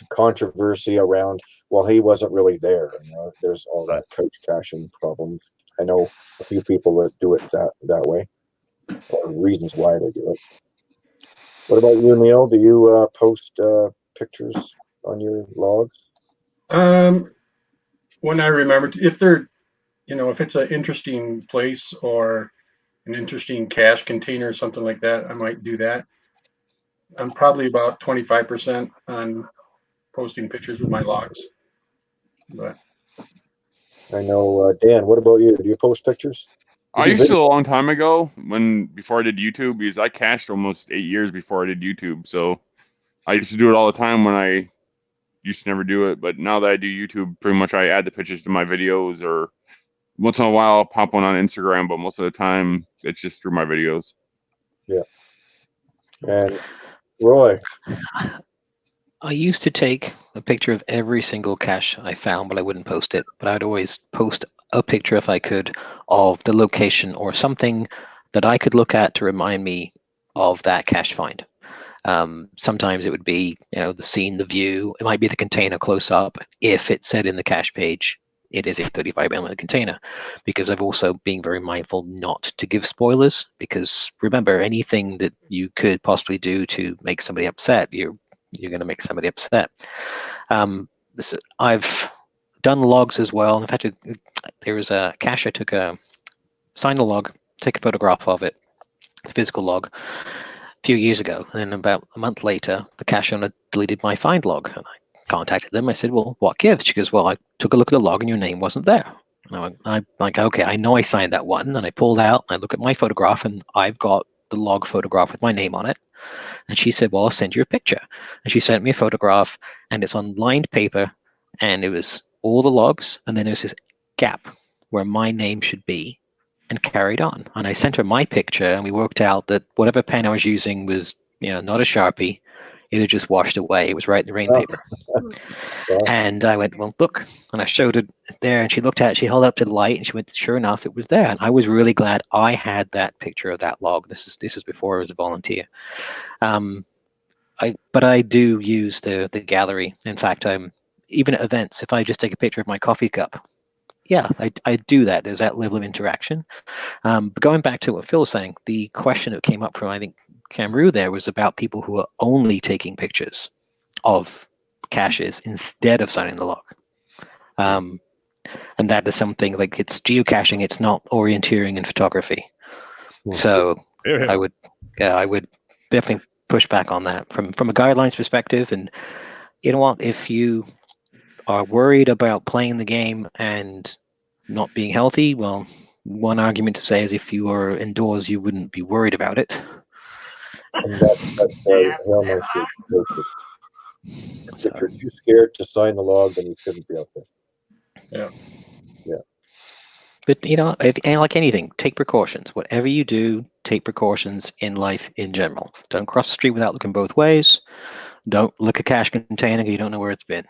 controversy around, well, he wasn't really there. You know, there's all that couch caching problems. I know a few people that do it that way, or reasons why they do it. What about you, Neil? Do you post pictures on your logs? When I remember, if they're, if it's an interesting place or an interesting cache container or something like that, I might do that. I'm probably about 25% on posting pictures with my logs. But I know, Dan, what about you? Do you post pictures? I used to a long time ago before I did YouTube, because I cached almost 8 years before I did YouTube. So I used to do it all the time when I used to never do it. But now that I do YouTube, pretty much I add the pictures to my videos, or once in a while I'll pop one on Instagram, but most of the time it's just through my videos. Yeah. And Roy? I used to take a picture of every single cache I found, but I wouldn't post it. But I'd always post a picture, if I could, of the location or something that I could look at to remind me of that cache find. Sometimes it would be, the scene, the view. It might be the container close up. If it said in the cache page, it is a 35mm container, because I've also been very mindful not to give spoilers, because remember, anything that you could possibly do to make somebody upset, you're going to make somebody upset. I've done logs as well. In fact, there was a cache I signed a log, take a photograph of it, a physical log, a few years ago. And then about a month later, the cache owner deleted my find log. And I contacted them. I said, well, what gives? She goes, well, I took a look at the log and your name wasn't there. And I'm like, okay, I know I signed that one. And I pulled out and I look at my photograph, and I've got the log photograph with my name on it. And she said, well, I'll send you a picture. And she sent me a photograph, and it's on lined paper, and it was all the logs, and then there's this gap where my name should be, and carried on. And I sent her my picture, and we worked out that whatever pen I was using was, not a Sharpie. It had just washed away. It was right in the rain paper. And I went, well, look. And I showed it there, and she looked at it. She held it up to the light, and she went, sure enough, it was there. And I was really glad I had that picture of that log. This is before I was a volunteer. But I do use the gallery. In fact, even at events, if I just take a picture of my coffee cup, yeah, I do that. There's that level of interaction. But going back to what Phil was saying, the question that came up from, I think, Camru there was about people who are only taking pictures of caches instead of signing the log. And that is something like, it's geocaching, it's not orienteering and photography. So I would definitely push back on that from a guidelines perspective. And you know what, if you are worried about playing the game and not being healthy, well, one argument to say is if you were indoors, you wouldn't be worried about it. And that's almost if you're too scared to sign the log, then you shouldn't be out there. Yeah. But like anything, take precautions. Whatever you do, take precautions in life in general. Don't cross the street without looking both ways. Don't look a cache container because you don't know where it's been.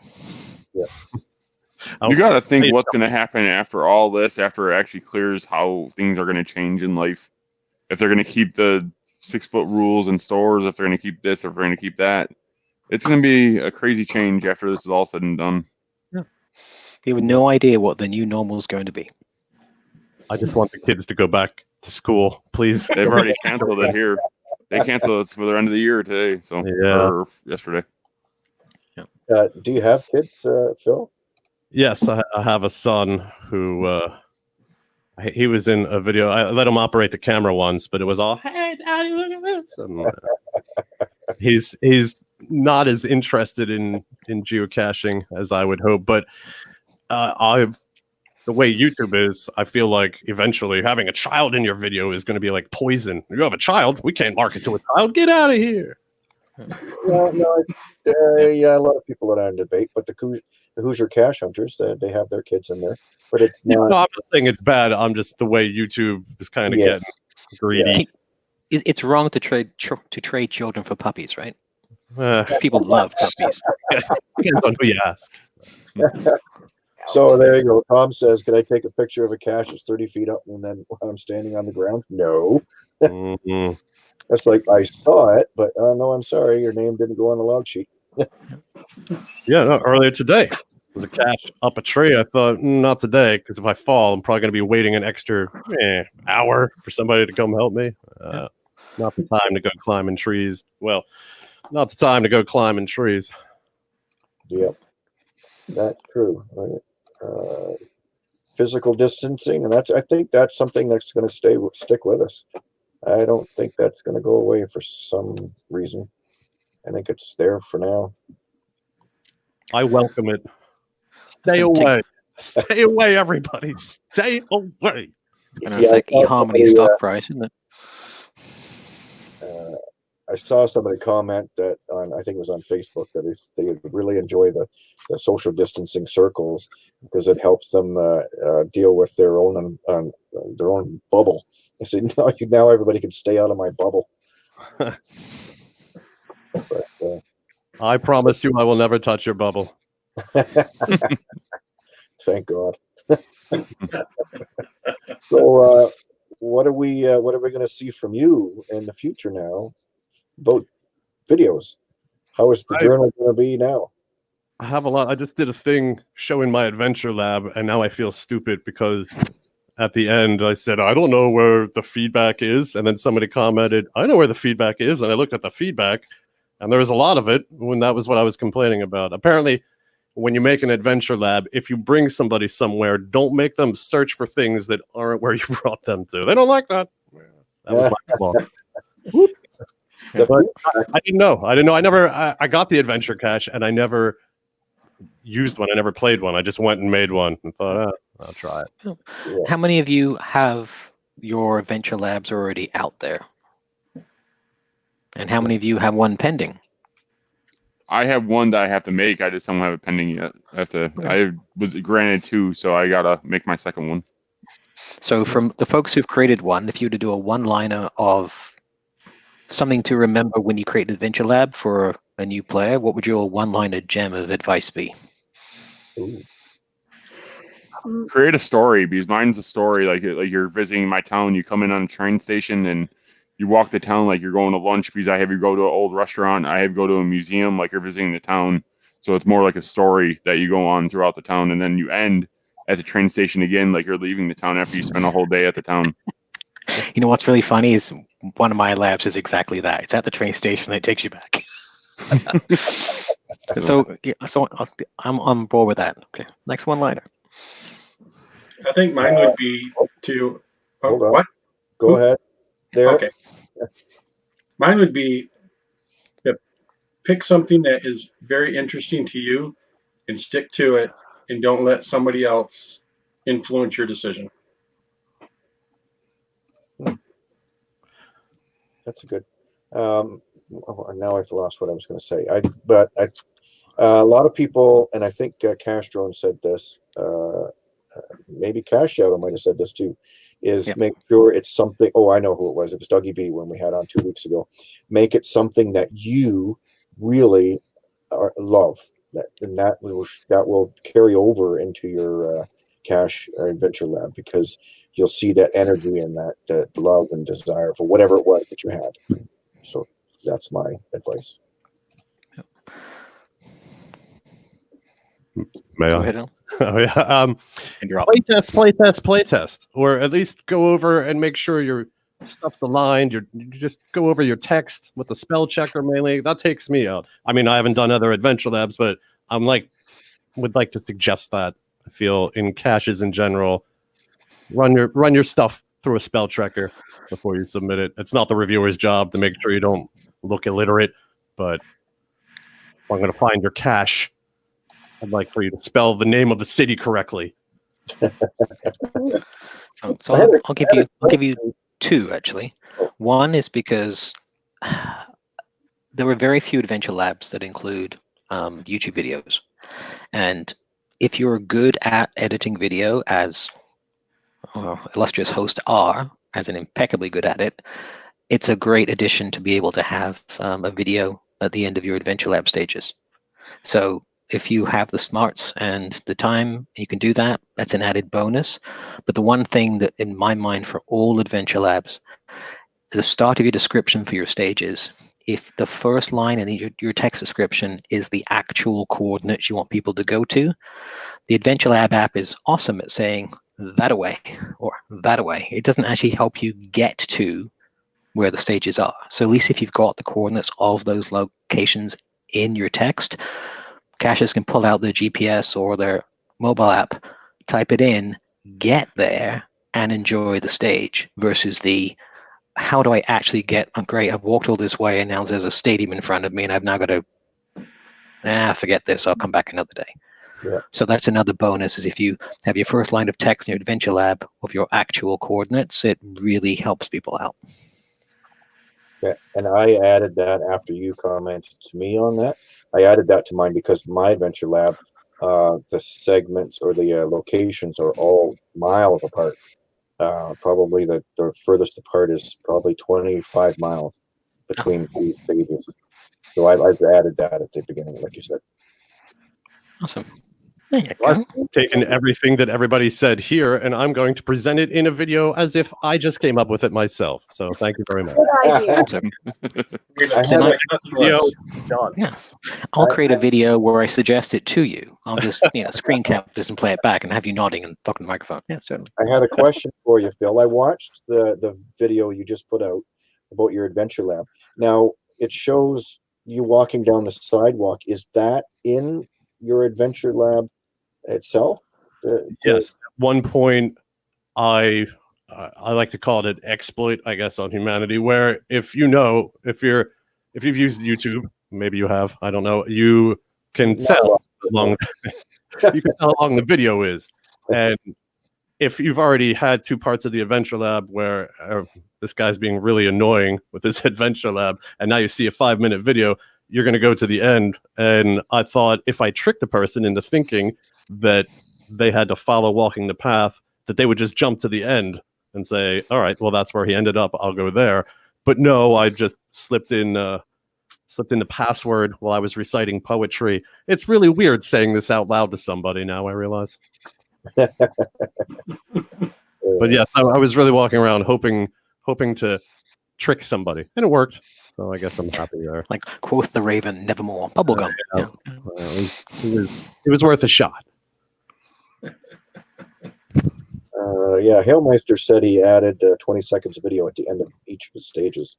Yeah. You got to think what's going to happen after all this, after it actually clears, how things are going to change in life. If they're going to keep the 6-foot rules in stores, if they're going to keep this, if they're going to keep that. It's going to be a crazy change after this is all said and done. Yeah. You have no idea what the new normal is going to be. I just want the kids to go back to school, please. They've already canceled it here. They canceled it for the end of the year today, or yesterday. Do you have kids, Phil? Yes, I have a son who he was in a video. I let him operate the camera once, but it was all, hey, Daddy, look at this. And, he's not as interested in geocaching as I would hope, but the way YouTube is, I feel like eventually having a child in your video is going to be like poison. You have a child, we can't market to a child. Get out of here. No, yeah, a lot of people that are in debate, but the Hoosier Cash Hunters, they have their kids in there, but it's Yeah, not. no, I'm not saying it's bad. I'm just the way YouTube is kind of Yeah. getting greedy. It's wrong to trade children for puppies, right? Uh, People love puppies. depends on who you ask. So there you go. Tom says, "Can I take a picture of a cache that's 30 feet up and then I'm standing on the ground?" No. Mhm. That's like, I saw it, but no, I'm sorry, your name didn't go on the log sheet. Yeah, no, earlier today was a cache up a tree. I thought, not today, because if I fall, I'm probably going to be waiting an extra hour for somebody to come help me. Not the time to go climbing trees. Well, not the time to go climbing trees. Yep, that's true. Physical distancing, and I think that's something that's going to stick with us. I don't think that's going to go away for some reason. I think it's there for now. I welcome it. Stay away. Stay away, everybody. Stay away. It's going to affect eHarmony stock price, isn't it? I saw somebody comment that on, I think it was on Facebook, that they really enjoy the social distancing circles because it helps them deal with their own bubble. I said, now everybody can stay out of my bubble. But, I promise you, I will never touch your bubble. thank God. So, what are we going to see from you in the future now? About videos. How is the journal going to be now? I have a lot. I just did a thing showing my adventure lab, and now I feel stupid because at the end I said, I don't know where the feedback is. And then somebody commented, I know where the feedback is. And I looked at the feedback, and there was a lot of it when that was what I was complaining about. Apparently, when you make an adventure lab, if you bring somebody somewhere, don't make them search for things that aren't where you brought them to. They don't like that. That was my fault. But I didn't know. I got the adventure cache, and I never used one. I never played one. I just went and made one and thought, I'll try it. Yeah. How many of you have your adventure labs already out there? And how many of you have one pending? I have one that I have to make. I just don't have it pending yet. I was granted 2, so I gotta make my second one. So from the folks who've created one, if you were to do a one-liner of something to remember when you create an adventure lab for a new player, what would your one-liner gem of advice be? Ooh. Create a story, because mine's a story. Like you're visiting my town, you come in on a train station and you walk the town like you're going to lunch, because I have you go to an old restaurant, I have you go to a museum like you're visiting the town. So it's more like a story that you go on throughout the town, and then you end at the train station again like you're leaving the town after you spend a whole day at the town. You know what's really funny is one of my labs is exactly that. It's at the train station that takes you back. So I'm on board with that. Okay, next one-liner. I think mine would be to Hold on. what? Go ahead. There. Okay. Mine would be to pick something that is very interesting to you and stick to it, and don't let somebody else influence your decision. That's a good. Now I've lost what I was going to say. A lot of people, and I think Cash Drone said this. Maybe Cash Shadow might have said this too. Make sure it's something. Oh, I know who it was. It was Dougie B when we had on 2 weeks ago. Make it something that you really love. That will carry over into your Cache Adventure Lab, because you'll see that energy and that love and desire for whatever it was that you had. So that's my advice. May Go I? ahead, Al. Oh yeah. And you're up. Playtest, or at least go over and make sure your stuff's aligned. You just go over your text with the spell checker mainly. That takes me out. I mean, I haven't done other adventure labs, but would like to suggest that. I feel in caches in general, run your stuff through a spell checker before you submit it. It's not the reviewer's job to make sure you don't look illiterate, but if I'm going to find your cache, I'd like for you to spell the name of the city correctly. So I'll give you 2 actually. One is because there are very few adventure labs that include YouTube videos. And if you're good at editing video, as illustrious hosts are, as in impeccably good at it, it's a great addition to be able to have a video at the end of your adventure lab stages. So if you have the smarts and the time, you can do that. That's an added bonus. But the one thing that in my mind for all adventure labs, the start of your description for your stages, if the first line in your text description is the actual coordinates you want people to go to, the Adventure Lab app is awesome at saying that away or that away. It doesn't actually help you get to where the stages are. So at least if you've got the coordinates of those locations in your text, caches can pull out their GPS or their mobile app, type it in, get there, and enjoy the stage versus the how do I actually get, great, I've walked all this way and now there's a stadium in front of me and I've now got to, forget this, I'll come back another day. Yeah. So that's another bonus, is if you have your first line of text in your Adventure Lab of your actual coordinates, it really helps people out. Yeah, and I added that after you commented to me on that. I added that to mine because my Adventure Lab, the segments or the locations are all miles apart. Probably the furthest apart is probably 25 miles between two stages. So I've added that at the beginning, like you said. Awesome. There you I've go. taken everything that everybody said here, and I'm going to present it in a video as if I just came up with it myself. So thank you very much. Good idea. Awesome. had Like a nothing less. Done. Yes. I'll create a video where I suggest it to you. I'll just, screen cap this and play it back and have you nodding and talking to the microphone. Yeah, certainly. I had a question for you, Phil. I watched the video you just put out about your Adventure Lab. Now, it shows you walking down the sidewalk. Is that in your Adventure Lab itself? Yes. At one point, I like to call it an exploit, I guess, on humanity, where if you've used YouTube, maybe you have, I don't know, you can tell how long you can tell how long the video is. And if you've already had two parts of the Adventure Lab where this guy's being really annoying with his Adventure Lab, and now you see a 5-minute video, you're going to go to the end. And I thought if I tricked the person into thinking that they had to follow walking the path, that they would just jump to the end and say, all right, well, that's where he ended up, I'll go there. But no, I just slipped in the password while I was reciting poetry. It's really weird saying this out loud to somebody now, I realize. But yes, I was really walking around hoping to trick somebody, and it worked. So I guess I'm happy there. Like, quoth the raven, nevermore. Bubblegum. Yeah. It was worth a shot. Hailmeister said he added 20 seconds of video at the end of each of his stages.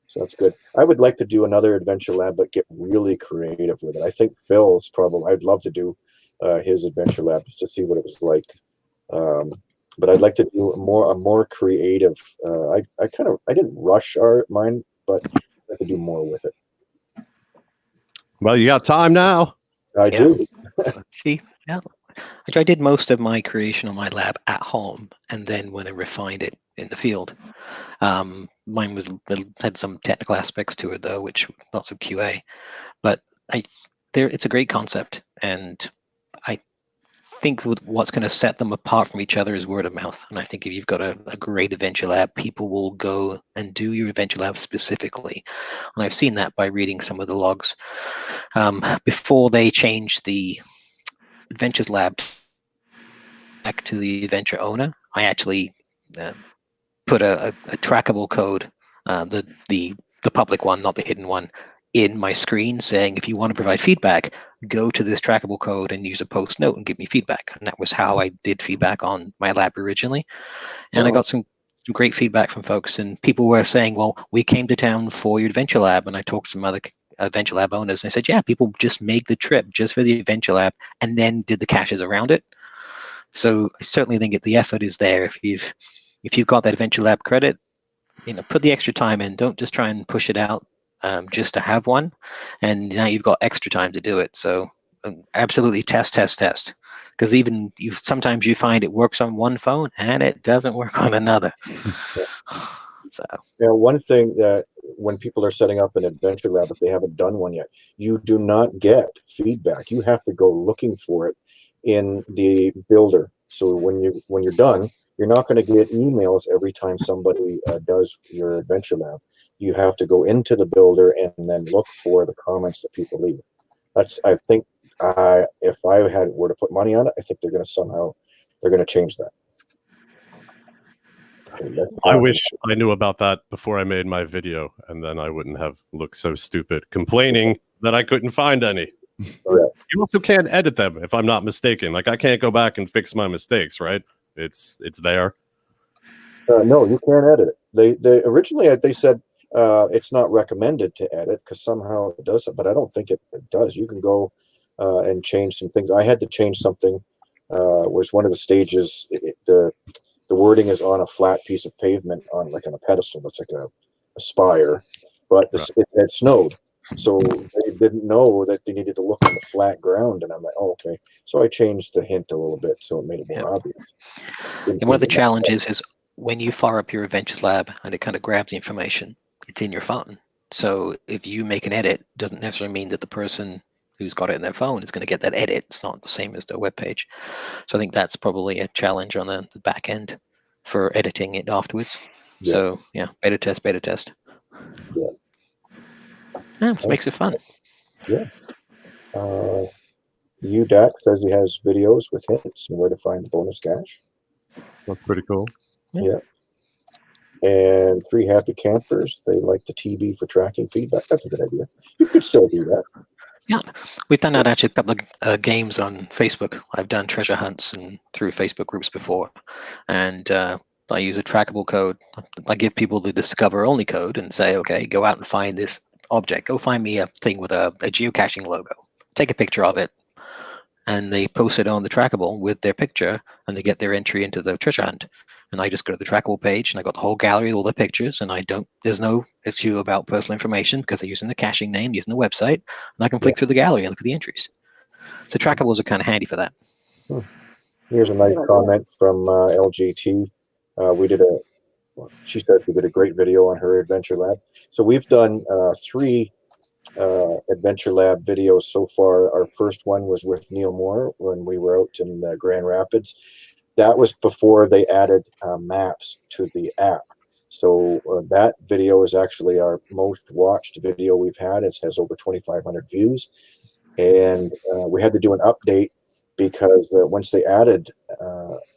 So that's good. I would like to do another Adventure Lab, but get really creative with it. I think Phil's probably, I'd love to do his Adventure Lab just to see what it was like. But I'd like to do a more creative. I didn't rush mine, but I'd like to do more with it. Well, you got time now. I do. See, yeah. I did most of my creation on my lab at home, and then when I refined it in the field. Mine had some technical aspects to it though, which lots of QA. But it's a great concept, and I think what's going to set them apart from each other is word of mouth. And I think if you've got a great Adventure Lab, people will go and do your Adventure Lab specifically. And I've seen that by reading some of the logs. Before they changed the Adventures Lab back to the Adventure Owner, I actually put a trackable code, the public one, not the hidden one, in my screen saying, if you want to provide feedback, go to this trackable code and use a post note and give me feedback. And that was how I did feedback on my lab originally. And I got some great feedback from folks, and people were saying, well, we came to town for your Adventure Lab. And I talked to some other Adventure Lab owners, and I said, yeah, people just make the trip just for the Adventure Lab and then did the caches around it. So I certainly think the effort is there. If you've got that Adventure Lab credit, put the extra time in. Don't just try and push it out just to have one. And now you've got extra time to do it. So absolutely test. Because even sometimes you find it works on one phone and it doesn't work on another. So one thing that when people are setting up an adventure lab, if they haven't done one yet, you do not get feedback. You have to go looking for it in the builder. So when you're done, you're not going to get emails every time somebody does your adventure lab. You have to go into the builder and then look for the comments that people leave. That's, I think, if I were to put money on it, I think they're going to change that. I wish I knew about that before I made my video, and then I wouldn't have looked so stupid complaining that I couldn't find any. Correct. You also can't edit them, if I'm not mistaken. Like, I can't go back and fix my mistakes, right? It's there. No, you can't edit it. They originally they said it's not recommended to edit because somehow it does it, but I don't think it does. You can go and change some things. I had to change something. Was one of the stages. The wording is on a flat piece of pavement on like on a pedestal. That's like a spire, but it snowed. So they didn't know that they needed to look on the flat ground, and I'm like, oh, okay. So I changed the hint a little bit so it made it more obvious. And one of the challenges is when you fire up your Adventures Lab and it kind of grabs the information, it's in your phone. So if you make an edit, it doesn't necessarily mean that the person who's got it in their phone is going to get that edit. It's not the same as their web page. So I think that's probably a challenge on the back end for editing it afterwards. Yeah. So yeah, beta test. Yeah. It makes it fun. Yeah. UDAC says he has videos with hints and where to find the bonus cache. That's pretty cool. Yeah. And 3 Happy Campers, they like the TB for tracking feedback. That's a good idea. You could still do that. Yeah, we've done that actually a couple of games on Facebook. I've done treasure hunts and through Facebook groups before, and I use a trackable code. I give people the discover only code and say, okay, go out and find this object. Go find me a thing with a geocaching logo. Take a picture of it, and they post it on the trackable with their picture, and they get their entry into the treasure hunt. And I just go to the trackable page, and I got the whole gallery with all the pictures, and there's no issue about personal information because they're using the caching name, using the website, and I can flick through the gallery and look at the entries. So trackables are kind of handy for that. Here's a nice comment from LGT. She said we did a great video on her Adventure Lab. So we've done 3 Adventure Lab videos so far. Our first one was with Neil Moore when we were out in Grand Rapids. That was before they added maps to the app. So that video is actually our most watched video we've had. It has over 2,500 views. And we had to do an update because once they added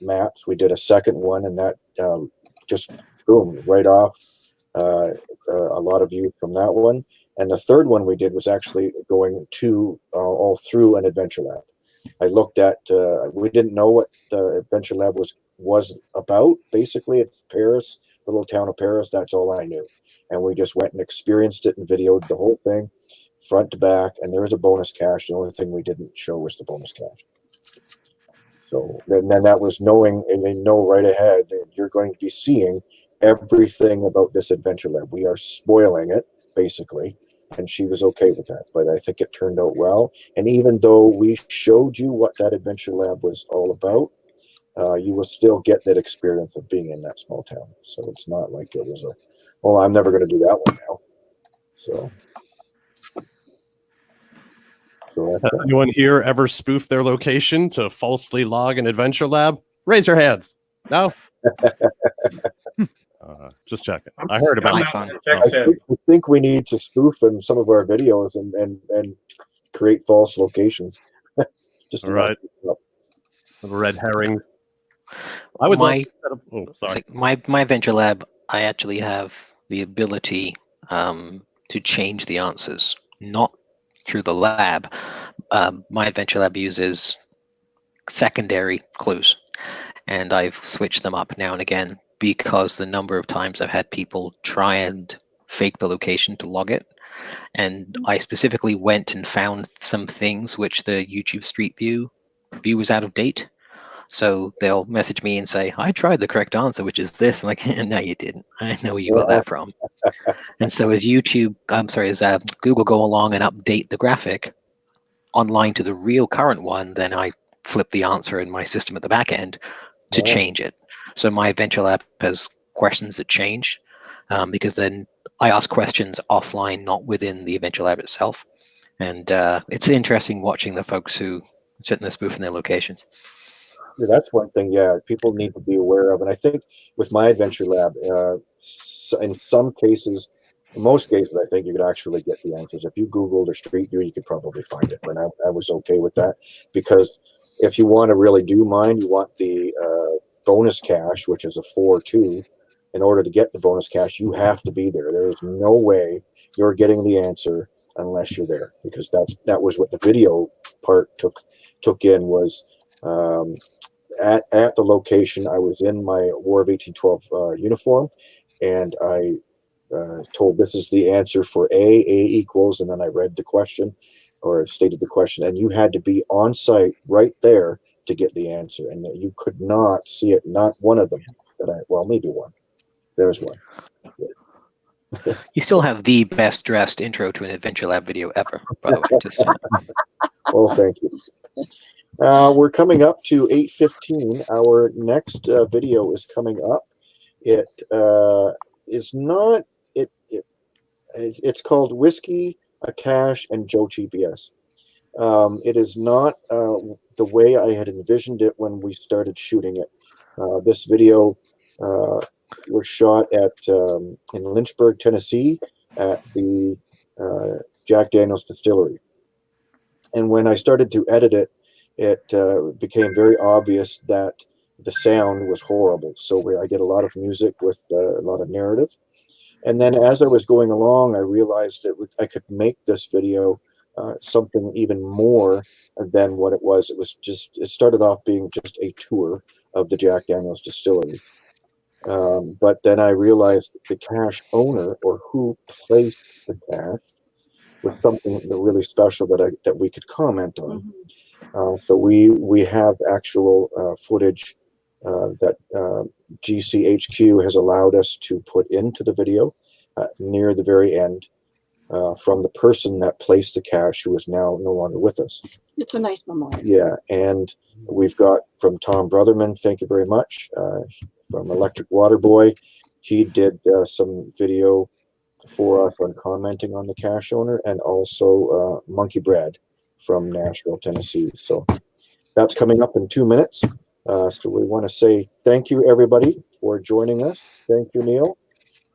maps, we did a second one, and that just boom, right off. A lot of views from that one. And the third one we did was actually going to all through an Adventure Lab. I looked at, we didn't know what the Adventure Lab was about. Basically, it's Paris, the little town of Paris. That's all I knew. And we just went and experienced it and videoed the whole thing, front to back. And there was a bonus cache. The only thing we didn't show was the bonus cache. So then that was knowing, and they know right ahead that you're going to be seeing everything about this Adventure Lab. We are spoiling it, basically. And she was okay with that, but I think it turned out well. And even though we showed you what that Adventure Lab was all about, you will still get that experience of being in that small town. So it's not like it was I'm never going to do that one now. So Has anyone here ever spoofed their location to falsely log an Adventure Lab? Raise your hands. No? Just checking. I heard about it. I think we need to spoof in some of our videos and create false locations. Just right. Red herrings. I would my Adventure Lab, I actually have the ability to change the answers, not through the lab. My Adventure Lab uses secondary clues, and I've switched them up now and again because the number of times I've had people try and fake the location to log it. And I specifically went and found some things which the YouTube Street View was out of date. So they'll message me and say, I tried the correct answer, which is this. I'm like, no, you didn't. I know where you got that from. And so as Google go along and update the graphic online to the real current one, then I flip the answer in my system at the back end to change it. So my Adventure Lab has questions that change because then I ask questions offline, not within the Adventure Lab itself. And it's interesting watching the folks who sit in this booth in their locations. Yeah, that's one thing, yeah, people need to be aware of. And I think with my Adventure Lab, in some cases, in most cases, I think you could actually get the answers. If you Googled or Street View, you could probably find it. And I was okay with that, because if you want to really do mine, you want the bonus cache, which is a 4-2. In order to get the bonus cache, you have to be there. There is no way you're getting the answer unless you're there, because that was what the video part took in, was at the location. I was in my War of 1812 uniform, and I told this is the answer for A equals, and then I read the question, or stated the question, and you had to be on site right there to get the answer, and that you could not see it. Not one of them well, maybe one. There's one. You still have the best dressed intro to an Adventure Lab video ever, by the way. Just, Well, thank you. We're coming up to 8:15. Our next video is coming up. It is not. It's called Whiskey, a Cache, and Joe GPS. It is not the way I had envisioned it when we started shooting it. This video was shot at in Lynchburg, Tennessee, at the Jack Daniel's Distillery. And when I started to edit it, it became very obvious that the sound was horrible. So I did a lot of music with a lot of narrative. And then as I was going along, I realized that I could make this video something even more than what it was. It started off being just a tour of the Jack Daniel's Distillery. But then I realized the cache owner, or who placed the cache, was something really special that we could comment on. So we have actual footage that GCHQ has allowed us to put into the video near the very end, from the person that placed the cache, who is now no longer with us. It's a nice memorial. Yeah, and we've got from Tom Brotherman, thank you very much, from Electric Water Boy. He did some video for us on commenting on the cache owner, and also Monkey Bread from Nashville, Tennessee. So that's coming up in 2 minutes. So we want to say thank you, everybody, for joining us. Thank you, Neil.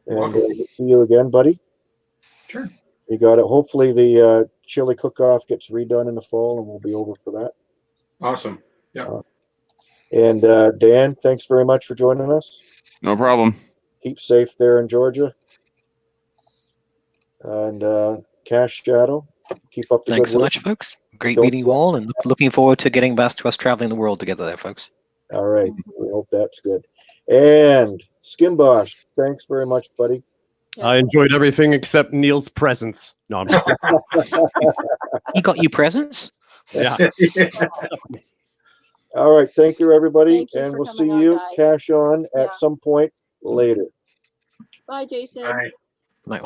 And we'll see you again, buddy. Sure. You got it. Hopefully the chili cook-off gets redone in the fall, and we'll be over for that. Awesome. Yeah. And Dan, thanks very much for joining us. No problem. Keep safe there in Georgia. And Cache Shadow, keep up the thanks good so work. much, folks. Great meeting you all, and looking forward to getting back to us traveling the world together there, folks. All right. We hope that's good. And Skimbosh, thanks very much, buddy. I enjoyed everything except Neil's presence. No, I'm just He got you presents? yeah. All right. Thank you, everybody. Thank you And for we'll see coming on, you, guys. Cache on, Yeah. at some point later. Bye, Jason. All right. Night.